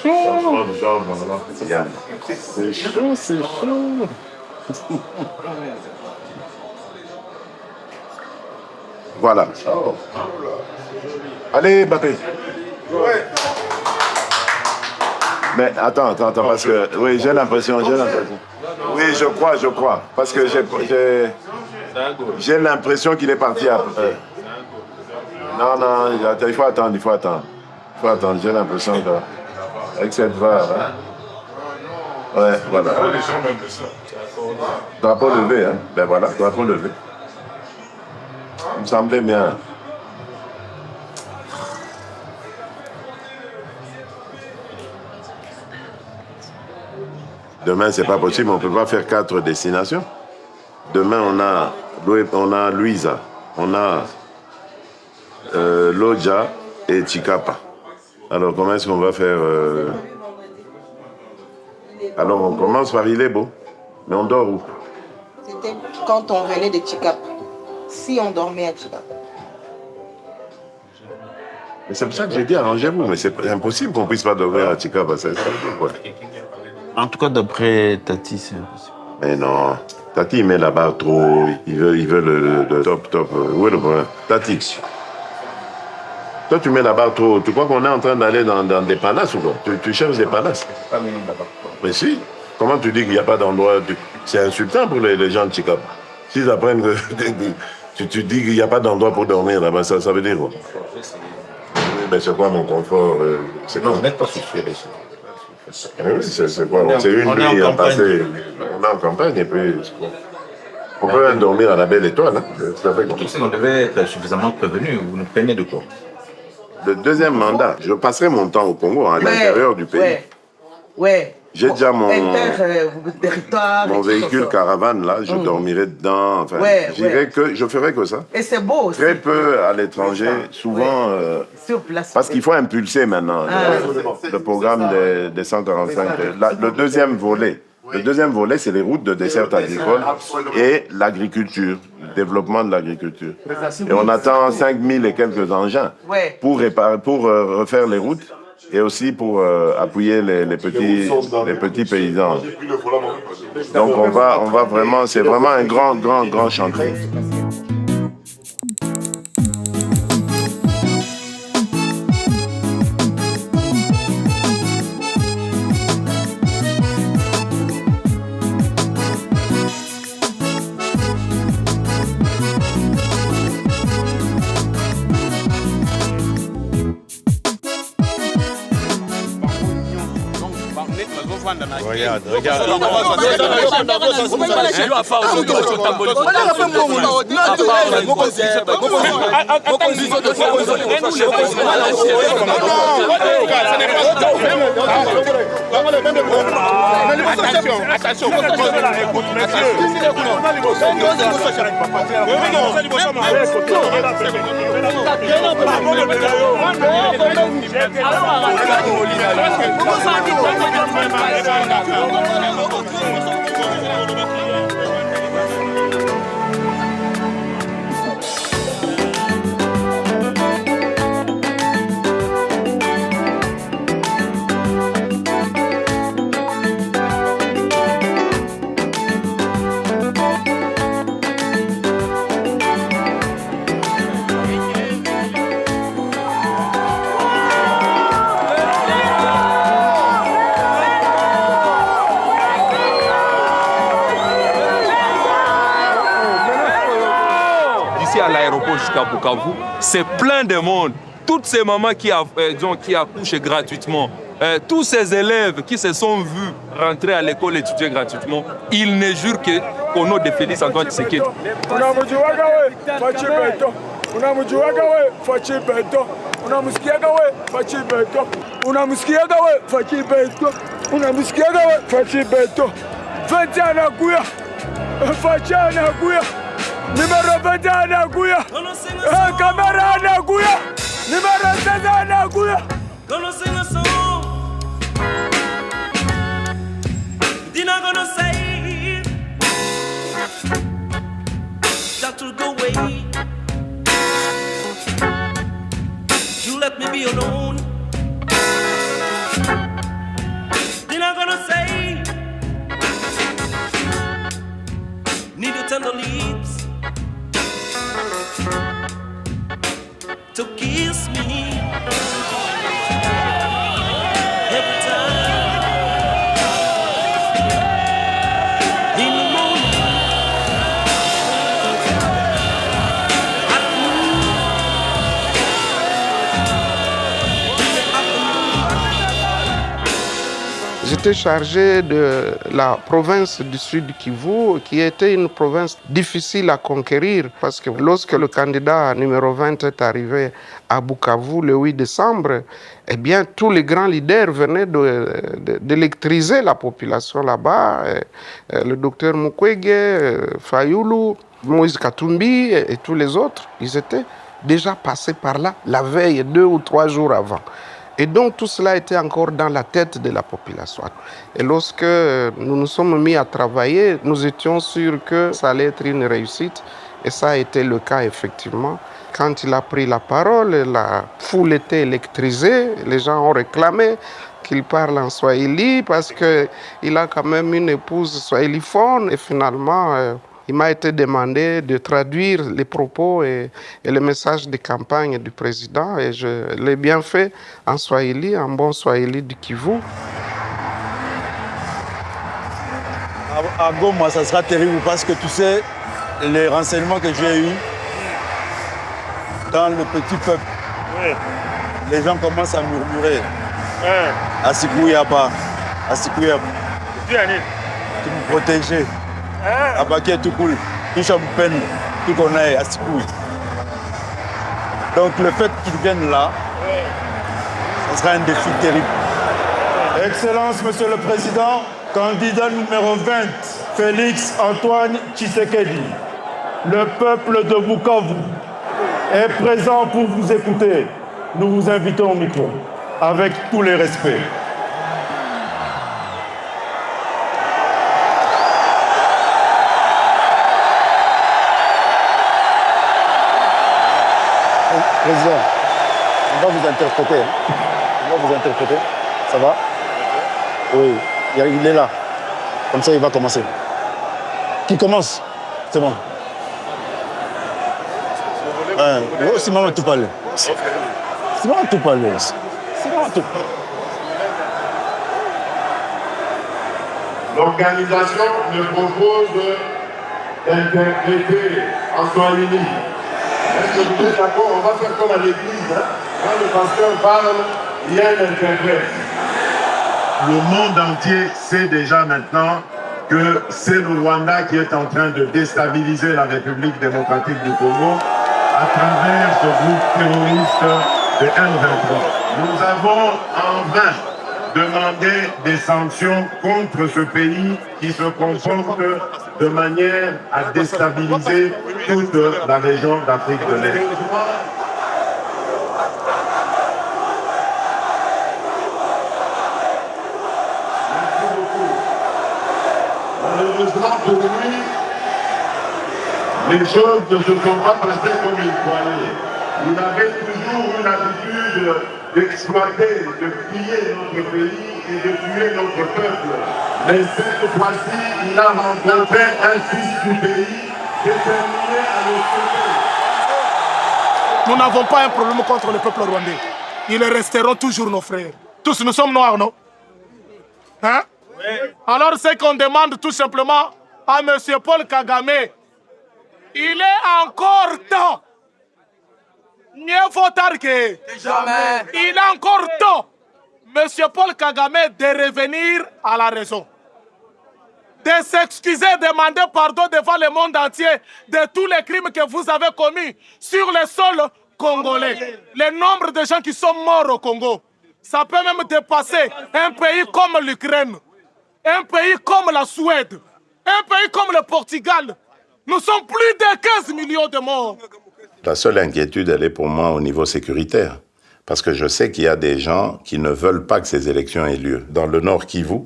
chaud. C'est chaud. Voilà. Allez, Mbappé. Mais attends, parce que... Oui, j'ai l'impression. Oui, je crois. Parce que j'ai l'impression qu'il est parti après. Non, il faut attendre. J'ai l'impression qu'avec cette VAR... Hein. Ouais, voilà. Drapeau levé, hein. Ben voilà, drapeau levé. Il me semblait bien. Demain, c'est pas possible, on peut pas faire 4 destinations. Demain, on a Luisa, on a Lodja et Chikapa. Alors, comment est-ce qu'on va faire Alors, on commence par Ilebo, mais on dort où? C'était quand on venait de Chikapa. Si on dormait à Chikapa. Mais c'est pour ça que j'ai dit arrangez-vous, mais c'est impossible qu'on puisse pas dormir à Chikapa. En tout cas, d'après Tati, c'est impossible. Mais non, Tati, il met la barre trop, il veut le top. Où est le problème? Tati, toi, tu mets la barre trop. Tu crois qu'on est en train d'aller dans des palaces ou quoi? Tu cherches des palaces? Mais si. Comment tu dis qu'il n'y a pas d'endroit? C'est insultant pour les gens de Chikapa. S'ils apprennent que tu dis qu'il n'y a pas d'endroit pour dormir là-bas, ça veut dire quoi? Mais c'est quoi mon confort? Non, vous n'êtes pas soucié ici. Oui, c'est quoi? C'est une nuit à passer. On est en campagne et puis. On peut dormir à la belle étoile. Hein? C'est à fait comme ça. On devait être suffisamment prévenus. Vous nous plaignez de quoi? Le deuxième mandat, je passerai mon temps au Congo, à l'intérieur du pays. Ouais. J'ai déjà mon tout véhicule caravane là, je dormirai dedans. Enfin, je ferai que ça. Et c'est beau aussi. Très peu à l'étranger, souvent. Sur place. Parce qu'il faut impulser maintenant le programme des 145. Le deuxième volet, c'est les routes de desserte agricole et l'agriculture, le développement de l'agriculture. Et on attend 5000 et quelques engins pour refaire les routes. Et aussi pour appuyer les petits paysans. Donc on va vraiment, c'est vraiment un grand chantier. Regarde. Attention, écoute, à l'aéroport jusqu'à Bukavu, c'est plein de monde. Toutes ces mamans qui accouchent gratuitement, tous ces élèves qui se sont vus rentrer à l'école étudier gratuitement, ils ne jurent qu'au nom de Félix Antoine Tshisekedi. Numéro 21 anakuya. Kamera anakuya. Numéro 16 anakuya. Dina gonna say that to go away. You let me be alone. Dina gonna say need your tender lips to kiss me every time in the morning. j'étais chargé de la province du Sud Kivu, qui était une province difficile à conquérir, parce que lorsque le candidat numéro 20 est arrivé à Bukavu le 8 décembre, eh bien, tous les grands leaders venaient d'électriser la population là-bas. Le docteur Mukwege, Fayulu, Moïse Katumbi et tous les autres, ils étaient déjà passés par là la veille, 2 ou 3 jours avant. Et donc tout cela était encore dans la tête de la population. Et lorsque nous nous sommes mis à travailler, nous étions sûrs que ça allait être une réussite. Et ça a été le cas effectivement. Quand il a pris la parole, la foule était électrisée. Les gens ont réclamé qu'il parle en swahili parce qu'il a quand même une épouse swahiliphone. Et finalement, il m'a été demandé de traduire les propos et le message de campagne du président. Et je l'ai bien fait en swahili, en bon swahili du Kivu. À Goma, ça sera terrible parce que tu sais, les renseignements que j'ai eus dans le petit peuple, les gens commencent à murmurer. Asikouyaba, Asikouyaba. Tu me protéger. Abaké tout cool. Tout champagne, tout qu'on a à Sikouy. Donc le fait qu'ils viennent là, ça sera un défi terrible. Excellence, Monsieur le Président, candidat numéro 20, Félix Antoine Tshisekedi. Le peuple de Bukavu est présent pour vous écouter. Nous vous invitons au micro, avec tous les respects. Président, on va vous interpréter. On va vous interpréter. Ça va? Oui, il est là. Comme ça, il va commencer. Qui commence? C'est bon. C'est maman tout parler. C'est maman tout parler. C'est maman tout parler. L'organisation me propose d'interpréter en swahili. Est-ce que vous êtes d'accord? On va faire comme à l'église. Quand le pasteur parle, il y a un interprète. Le monde entier sait déjà maintenant que c'est le Rwanda qui est en train de déstabiliser la République démocratique du Congo à travers ce groupe terroriste de M23. Nous avons en vain demandé des sanctions contre ce pays qui se comporte de manière à déstabiliser toute la région d'Afrique de l'Est. Malheureusement pour lui, les choses ne se sont pas passées comme il croyait. Il avait toujours eu l'habitude d'exploiter, de piller notre pays et de tuer notre peuple. Mais cette fois-ci, il a rencontré un fils du pays déterminé à le sauver. Nous n'avons pas un problème contre le peuple rwandais. Ils resteront toujours nos frères. Tous nous sommes noirs, non? Hein? Oui. Alors c'est qu'on demande tout simplement à M. Paul Kagame, il est encore temps. Mieux vaut tard que jamais. Il a encore temps, M. Paul Kagame, de revenir à la raison. De s'excuser, demander pardon devant le monde entier de tous les crimes que vous avez commis sur le sol congolais. Le nombre de gens qui sont morts au Congo, ça peut même dépasser un pays comme l'Ukraine, un pays comme la Suède, un pays comme le Portugal. Nous sommes plus de 15 millions de morts. La seule inquiétude, elle est pour moi au niveau sécuritaire. Parce que je sais qu'il y a des gens qui ne veulent pas que ces élections aient lieu. Dans le Nord Kivu,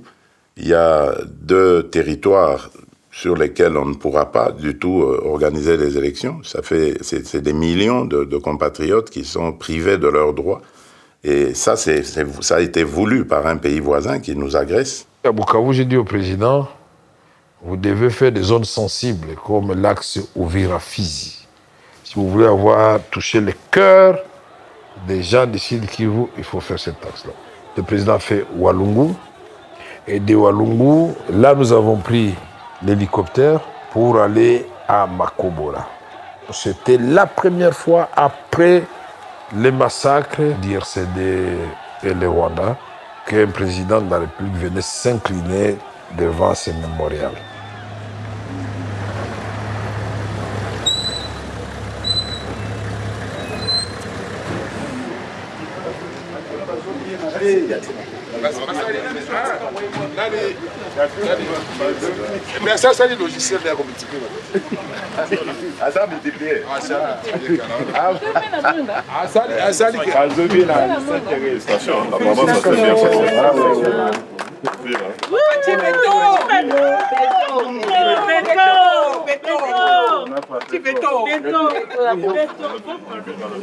il y a 2 territoires sur lesquels on ne pourra pas du tout organiser les élections. C'est des millions de compatriotes qui sont privés de leurs droits. Et ça a été voulu par un pays voisin qui nous agresse. À Bukavu, j'ai dit au président, vous devez faire des zones sensibles comme l'axe Uvira-Fizi. Si vous voulez avoir touché le cœur des gens du Sud Kivu, il faut faire cet axe-là. Le président a fait Walungu. Et de Walungu, là, nous avons pris l'hélicoptère pour aller à Makobora. C'était la première fois après les massacres d'IRCD et le Rwanda qu'un président de la République venait s'incliner devant ce mémorial. Mais ça, c'est le logiciel de la communauté. Ah, ça multiplié. Ah, ça multiplié.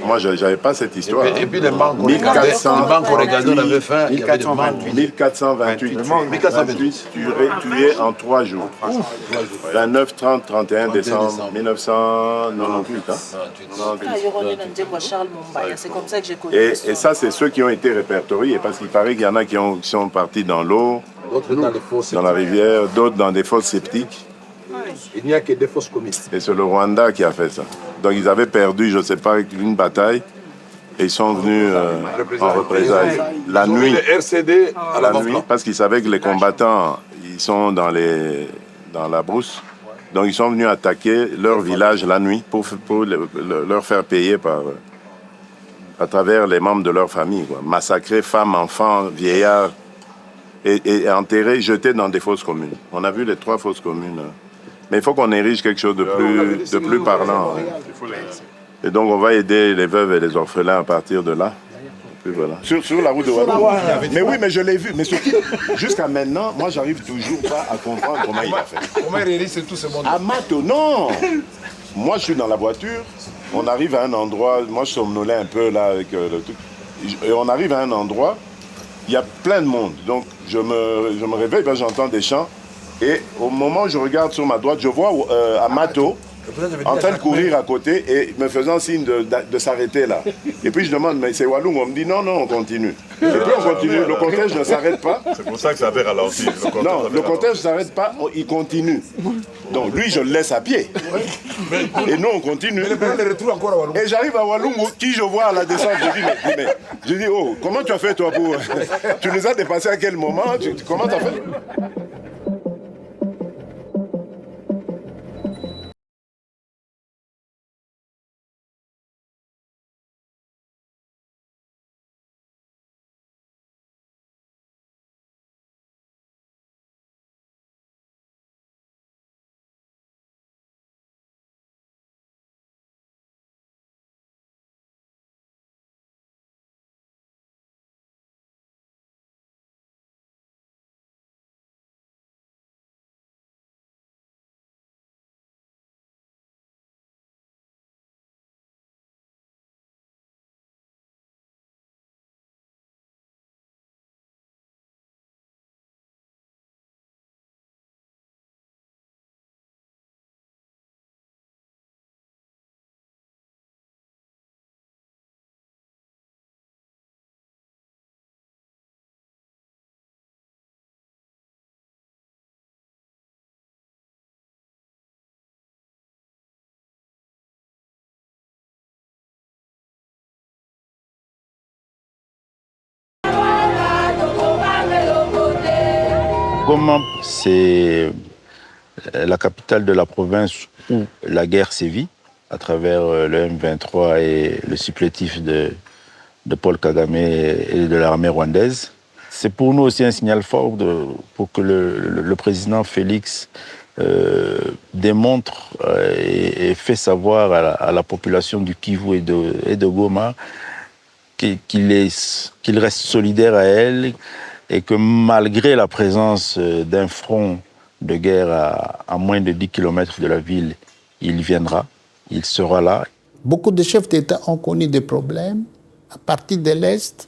Moi, je n'avais pas cette histoire. Et puis les banques, on avait fait 1428 tués en 3 jours. 29, 30, 31 décembre 1998. C'est comme ça que j'ai connu. Et ça, c'est ceux qui ont été répertoriés, parce qu'il paraît qu'il y en a qui sont partis dans l'eau, dans la rivière, d'autres dans des fosses septiques. Il n'y a que des fosses communes. Et c'est le Rwanda qui a fait ça. Donc ils avaient perdu, je ne sais pas, une bataille, et ils sont venus en représailles la nuit. RCD à la nuit, parce qu'ils savaient que les combattants, ils sont dans la brousse. Donc ils sont venus attaquer leur village la nuit pour leur faire payer à travers les membres de leur famille. Quoi. Massacrer femmes, enfants, vieillards, et enterrer, jeter dans des fosses communes. On a vu les 3 fosses communes. Mais il faut qu'on érige quelque chose de plus parlant. Et donc on va aider les veuves et les orphelins à partir de là. Et puis voilà. Sur la route de Walou. Mais oui, mais je l'ai vu. Mais jusqu'à maintenant, moi j'arrive toujours pas à comprendre comment il a fait. Comment il réalise tout ce monde? Amato, non. Moi je suis dans la voiture, on arrive à un endroit, moi je somnolais un peu là avec le truc. Et on arrive à un endroit, il y a plein de monde. Donc je me réveille, ben, j'entends des chants. Et au moment où je regarde sur ma droite, je vois Amato en train de courir à côté et me faisant signe de s'arrêter là. Et puis je demande, mais c'est Walloum? On me dit non, on continue. Et puis on continue, le cortège ne s'arrête pas. C'est pour ça que ça avait ralenti. Non, le cortège ne s'arrête pas, il continue. Donc lui, je le laisse à pied. Et nous, on continue. Et j'arrive à Walloum, qui je vois à la descente, je dis, oh, comment tu as fait toi pour... Tu nous as dépassé à quel moment? Comment tu as fait? Goma, c'est la capitale de la province où la guerre sévit, à travers le M23 et le supplétif de Paul Kagame et de l'armée rwandaise. C'est pour nous aussi un signal fort pour que le président Félix démontre et fait savoir à la population du Kivu et de Goma qu'il reste solidaire à elle, et que malgré la présence d'un front de guerre à moins de 10 km de la ville, il viendra, il sera là. Beaucoup de chefs d'État ont connu des problèmes à partir de l'Est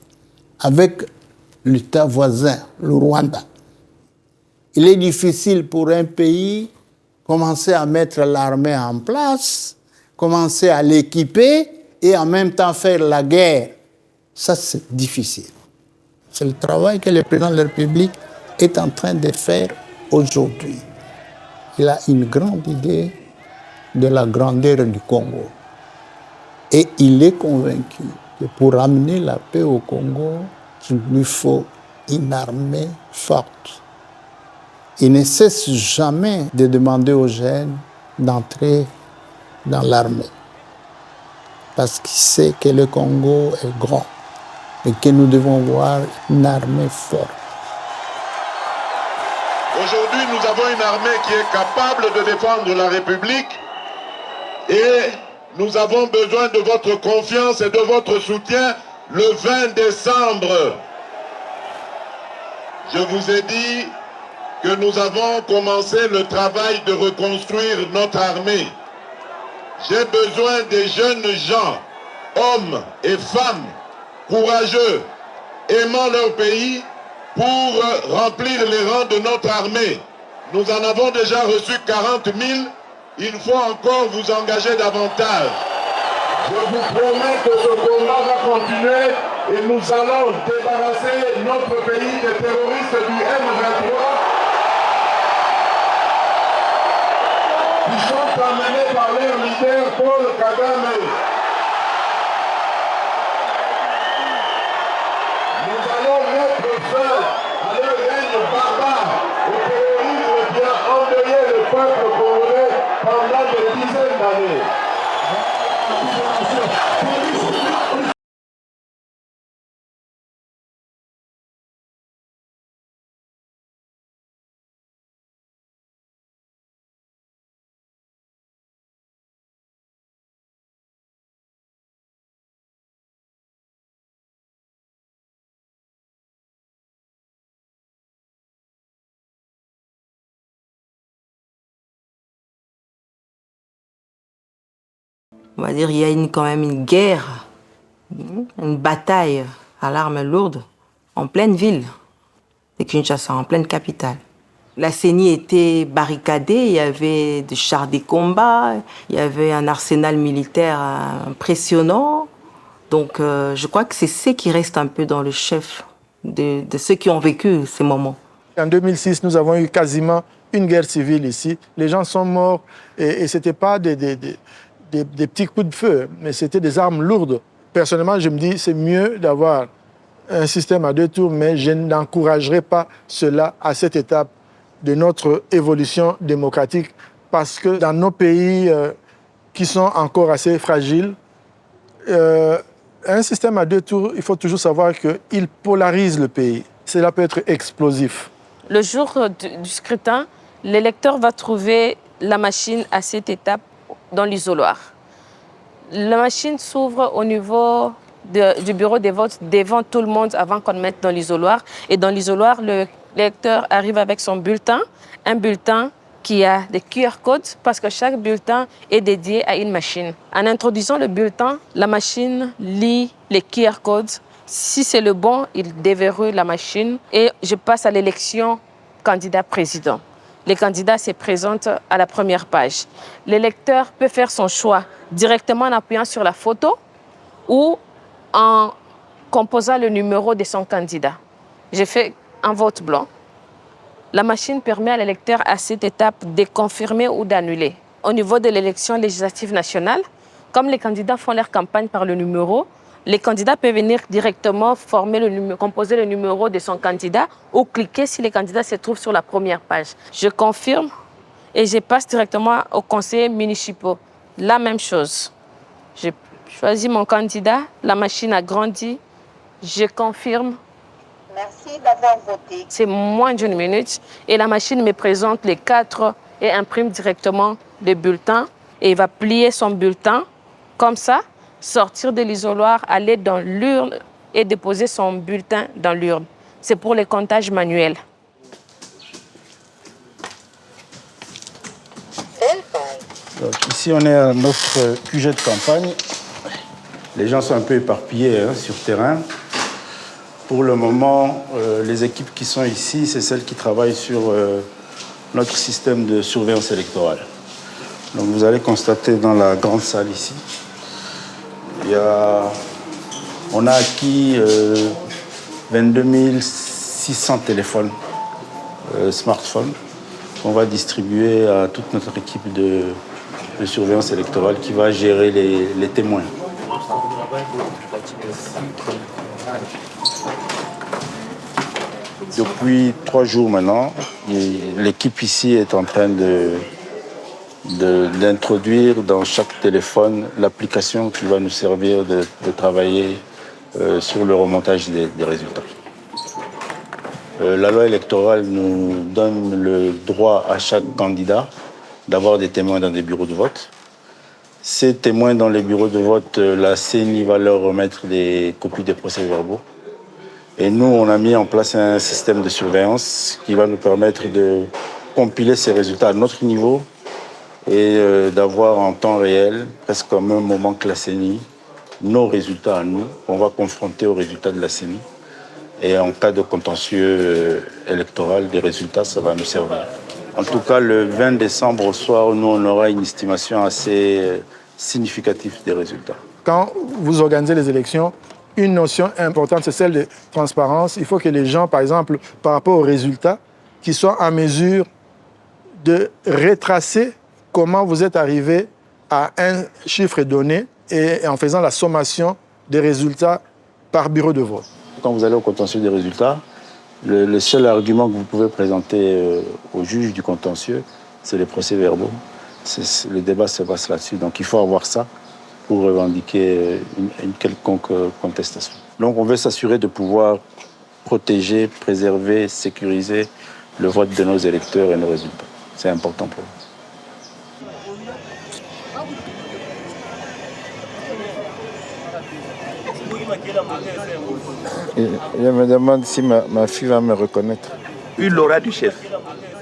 avec l'État voisin, le Rwanda. Il est difficile pour un pays commencer à mettre l'armée en place, commencer à l'équiper et en même temps faire la guerre. Ça, c'est difficile. C'est le travail que le président de la République est en train de faire aujourd'hui. Il a une grande idée de la grandeur du Congo. Et il est convaincu que pour amener la paix au Congo, il lui faut une armée forte. Il ne cesse jamais de demander aux jeunes d'entrer dans l'armée. Parce qu'il sait que le Congo est grand et que nous devons avoir une armée forte. Aujourd'hui, nous avons une armée qui est capable de défendre la République et nous avons besoin de votre confiance et de votre soutien le 20 décembre. Je vous ai dit que nous avons commencé le travail de reconstruire notre armée. J'ai besoin des jeunes gens, hommes et femmes, courageux, aimant leur pays, pour remplir les rangs de notre armée. Nous en avons déjà reçu 40 000. Il faut encore vous engager davantage. Je vous promets que ce combat va continuer et nous allons débarrasser notre pays des terroristes du M23 qui sont emmenés par leur leader Paul Kagame. Nous allons mettre fin à leur règne barbare, au terrorisme qui a endeuillé le peuple congolais pendant des dizaines d'années. On va dire, il y a quand même une guerre, une bataille à l'arme lourde en pleine ville de Kinshasa, en pleine capitale. La CENI était barricadée, il y avait des chars de combat, il y avait un arsenal militaire impressionnant. Donc je crois que c'est ce qui reste un peu dans le chef de ceux qui ont vécu ces moments. En 2006, nous avons eu quasiment une guerre civile ici. Les gens sont morts et ce n'était pas des petits coups de feu, mais c'était des armes lourdes. Personnellement, je me dis c'est mieux d'avoir un système à 2 tours, mais je n'encouragerai pas cela à cette étape de notre évolution démocratique, parce que dans nos pays qui sont encore assez fragiles, un système à 2 tours, il faut toujours savoir qu'il polarise le pays. Cela peut être explosif. Le jour du scrutin, l'électeur va trouver la machine à cette étape dans l'isoloir. La machine s'ouvre au niveau du bureau des votes devant tout le monde avant qu'on le mette dans l'isoloir. Et dans l'isoloir, l'électeur arrive avec son bulletin, un bulletin qui a des QR codes parce que chaque bulletin est dédié à une machine. En introduisant le bulletin, la machine lit les QR codes. Si c'est le bon, il déverrouille la machine et je passe à l'élection candidat président. Les candidats se présentent à la première page. L'électeur peut faire son choix directement en appuyant sur la photo ou en composant le numéro de son candidat. J'ai fait un vote blanc. La machine permet à l'électeur à cette étape de confirmer ou d'annuler. Au niveau de l'élection législative nationale, comme les candidats font leur campagne par le numéro, les candidats peuvent venir directement composer le numéro de son candidat ou cliquer si le candidat se trouve sur la première page. Je confirme et je passe directement aux conseillers municipaux. La même chose. J'ai choisi mon candidat, la machine a grandi, je confirme. Merci d'avoir voté. C'est moins d'une minute et la machine me présente les 4 et imprime directement le bulletin et il va plier son bulletin comme ça, sortir de l'isoloir, aller dans l'urne et déposer son bulletin dans l'urne. C'est pour les comptages manuels. Donc, ici, on est à notre QG de campagne. Les gens sont un peu éparpillés sur terrain. Pour le moment, les équipes qui sont ici, c'est celles qui travaillent sur notre système de surveillance électorale. Donc vous allez constater dans la grande salle ici, on a acquis 22 600 téléphones, smartphones, qu'on va distribuer à toute notre équipe de surveillance électorale qui va gérer les témoins. Depuis 3 jours maintenant, l'équipe ici est en train d'introduire dans chaque téléphone l'application qui va nous servir de travailler sur le remontage des résultats. La loi électorale nous donne le droit à chaque candidat d'avoir des témoins dans des bureaux de vote. Ces témoins dans les bureaux de vote, la CENI va leur remettre des copies des procès-verbaux. Et nous, on a mis en place un système de surveillance qui va nous permettre de compiler ces résultats à notre niveau et d'avoir en temps réel, presque au même moment que la CENI, nos résultats à nous. On va confronter aux résultats de la CENI. Et en cas de contentieux électoral, des résultats, ça va nous servir. En tout cas, le 20 décembre au soir, nous, on aura une estimation assez significative des résultats. Quand vous organisez les élections, une notion importante, c'est celle de transparence. Il faut que les gens, par exemple, par rapport aux résultats, qu'ils soient en mesure de retracer comment vous êtes arrivé à un chiffre donné et en faisant la sommation des résultats par bureau de vote. Quand vous allez au contentieux des résultats, le seul argument que vous pouvez présenter au juge du contentieux, c'est les procès-verbaux. Le débat se passe là-dessus. Donc il faut avoir ça pour revendiquer une quelconque contestation. Donc on veut s'assurer de pouvoir protéger, préserver, sécuriser le vote de nos électeurs et nos résultats. C'est important pour nous. Je me demande si ma fille va me reconnaître. Puis l'aura du chef,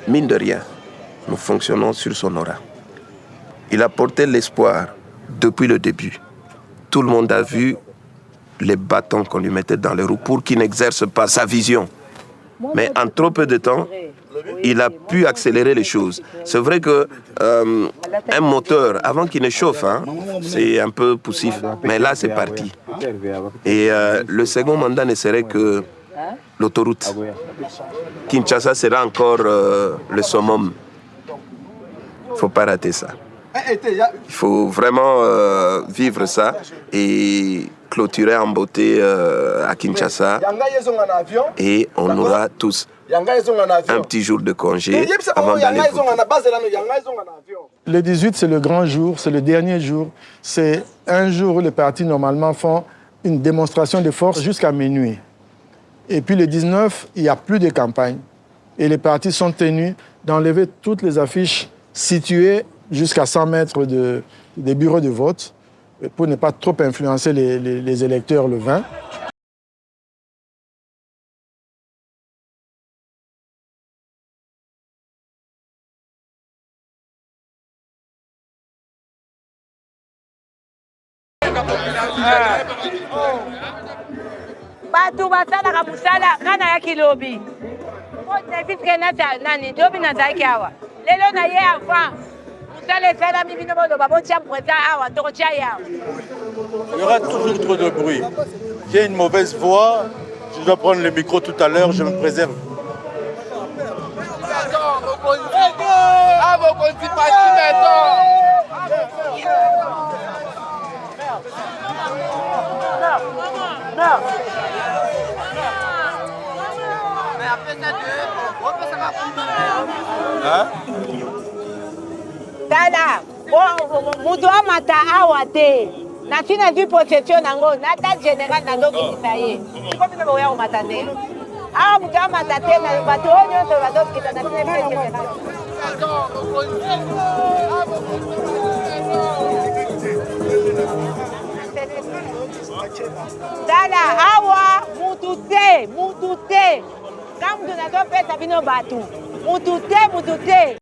mine de rien, nous fonctionnons sur son aura. Il a porté l'espoir depuis le début. Tout le monde a vu les bâtons qu'on lui mettait dans les roues pour qu'il n'exerce pas sa vision. Mais en trop peu de temps, il a pu accélérer les choses. C'est vrai que un moteur, avant qu'il ne chauffe, c'est un peu poussif. Mais là, c'est parti. Et le second mandat ne serait que l'autoroute. Kinshasa sera encore le summum. Il ne faut pas rater ça. Il faut vraiment vivre ça et clôturer en beauté à Kinshasa. Et on aura tous un petit jour de congé avant d'aller voter. Le 18, c'est le grand jour, c'est le dernier jour. C'est un jour où les partis, normalement, font une démonstration de force jusqu'à minuit. Et puis le 19, il n'y a plus de campagne. Et les partis sont tenus d'enlever toutes les affiches situées jusqu'à 100 mètres des bureaux de vote pour ne pas trop influencer les électeurs le 20. Batu basalaka musala kana ya kilobi otefiske nani lobi nazalaki awa lelo na ye avant musala esalami bino boloba botia mpresa awa tokotia ye awa. Il y aura toujours trop de bruit. J'ai une mauvaise voix, je dois prendre le micro tout à l'heure, je me préserve. Tala, mutu amata awa te. Nasi na du possession nango, nata général na ndokisa ye. Siko bino boya komata te. Awa mutu amata te na bato oyo nyonso bazokita na bino général. Tala, awa mutu te. Quand mutu nazopesa bino bato. Mutu te.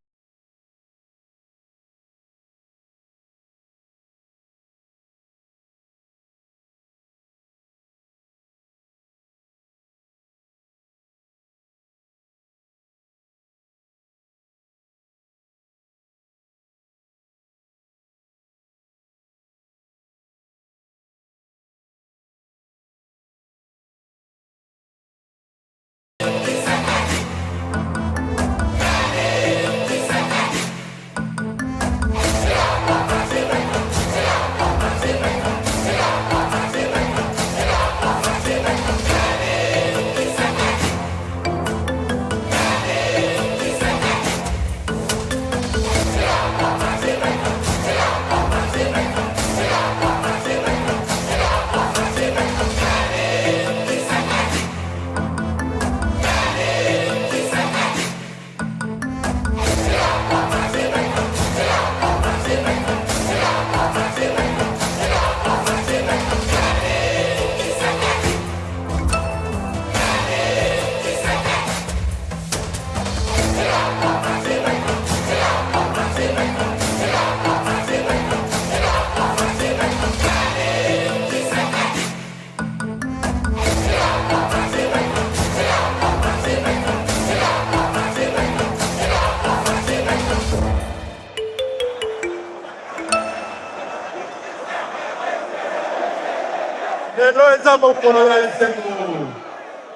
Lelo eza mokolo ya esengo.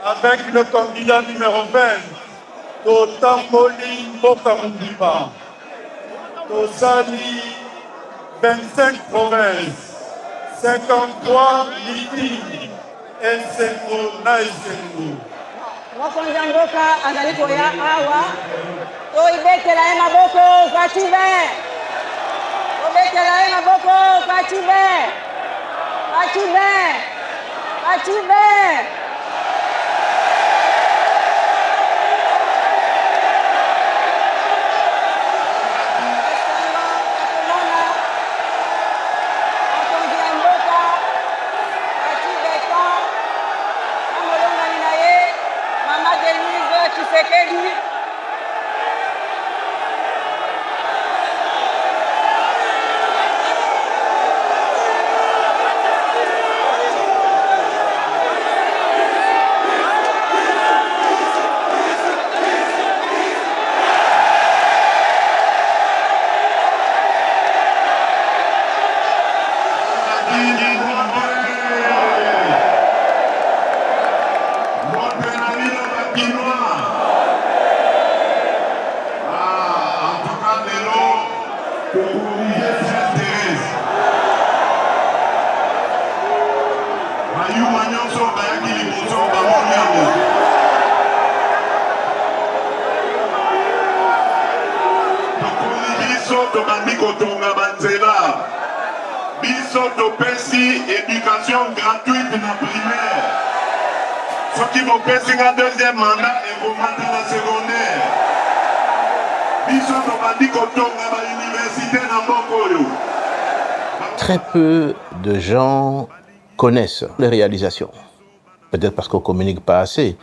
Avec le candidat numéro 20, totamboli mboka mobimba. Tosali 25 provinces, 53 meetings, esengo na esengo. mokonzi ya mboka azali koya awa toibetela ye maboko Facibe, tobetela ye maboko Facibe, Facibe, Facibe. Éducation gratuite dans la primaire. Ceux qui vont passer un deuxième mandat et vont monter dans la secondaire. Très peu de gens connaissent les réalisations. Peut-être parce qu'on ne communique pas assez.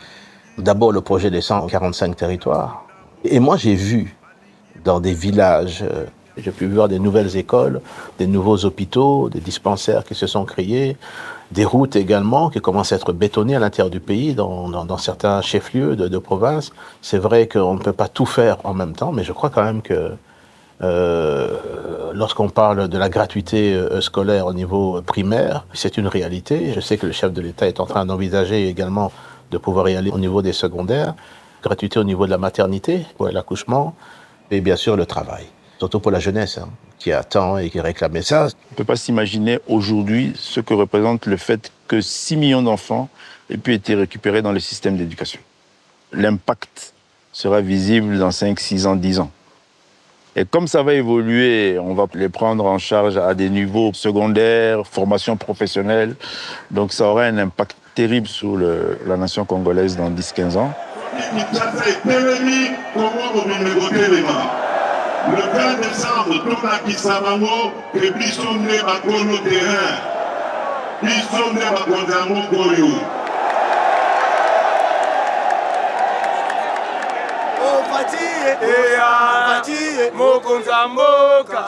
D'abord, le projet des 145 territoires. Et moi, j'ai vu dans des villages, j'ai pu voir des nouvelles écoles, des nouveaux hôpitaux, des dispensaires qui se sont créés, des routes également qui commencent à être bétonnées à l'intérieur du pays, dans certains chefs-lieux de province. C'est vrai qu'on ne peut pas tout faire en même temps, mais je crois quand même que lorsqu'on parle de la gratuité scolaire au niveau primaire, c'est une réalité. Je sais que le chef de l'État est en train d'envisager également de pouvoir y aller au niveau des secondaires, gratuité au niveau de la maternité, pour l'accouchement, et bien sûr le travail. Surtout pour la jeunesse, qui attend et qui réclame ça. On ne peut pas s'imaginer aujourd'hui ce que représente le fait que 6 millions d'enfants aient pu être récupérés dans le système d'éducation. L'impact sera visible dans 5, 6 ans, 10 ans. Et comme ça va évoluer, on va les prendre en charge à des niveaux secondaires, formation professionnelle. Donc ça aura un impact terrible sur la nation congolaise dans 10-15 ans. Le 20 décembre, tout la Kisabango, et Bisson ne va pas le terrain. Bisson ne va pas le Goyo. Oh, Fatih, Fatih, Mokonzamboka.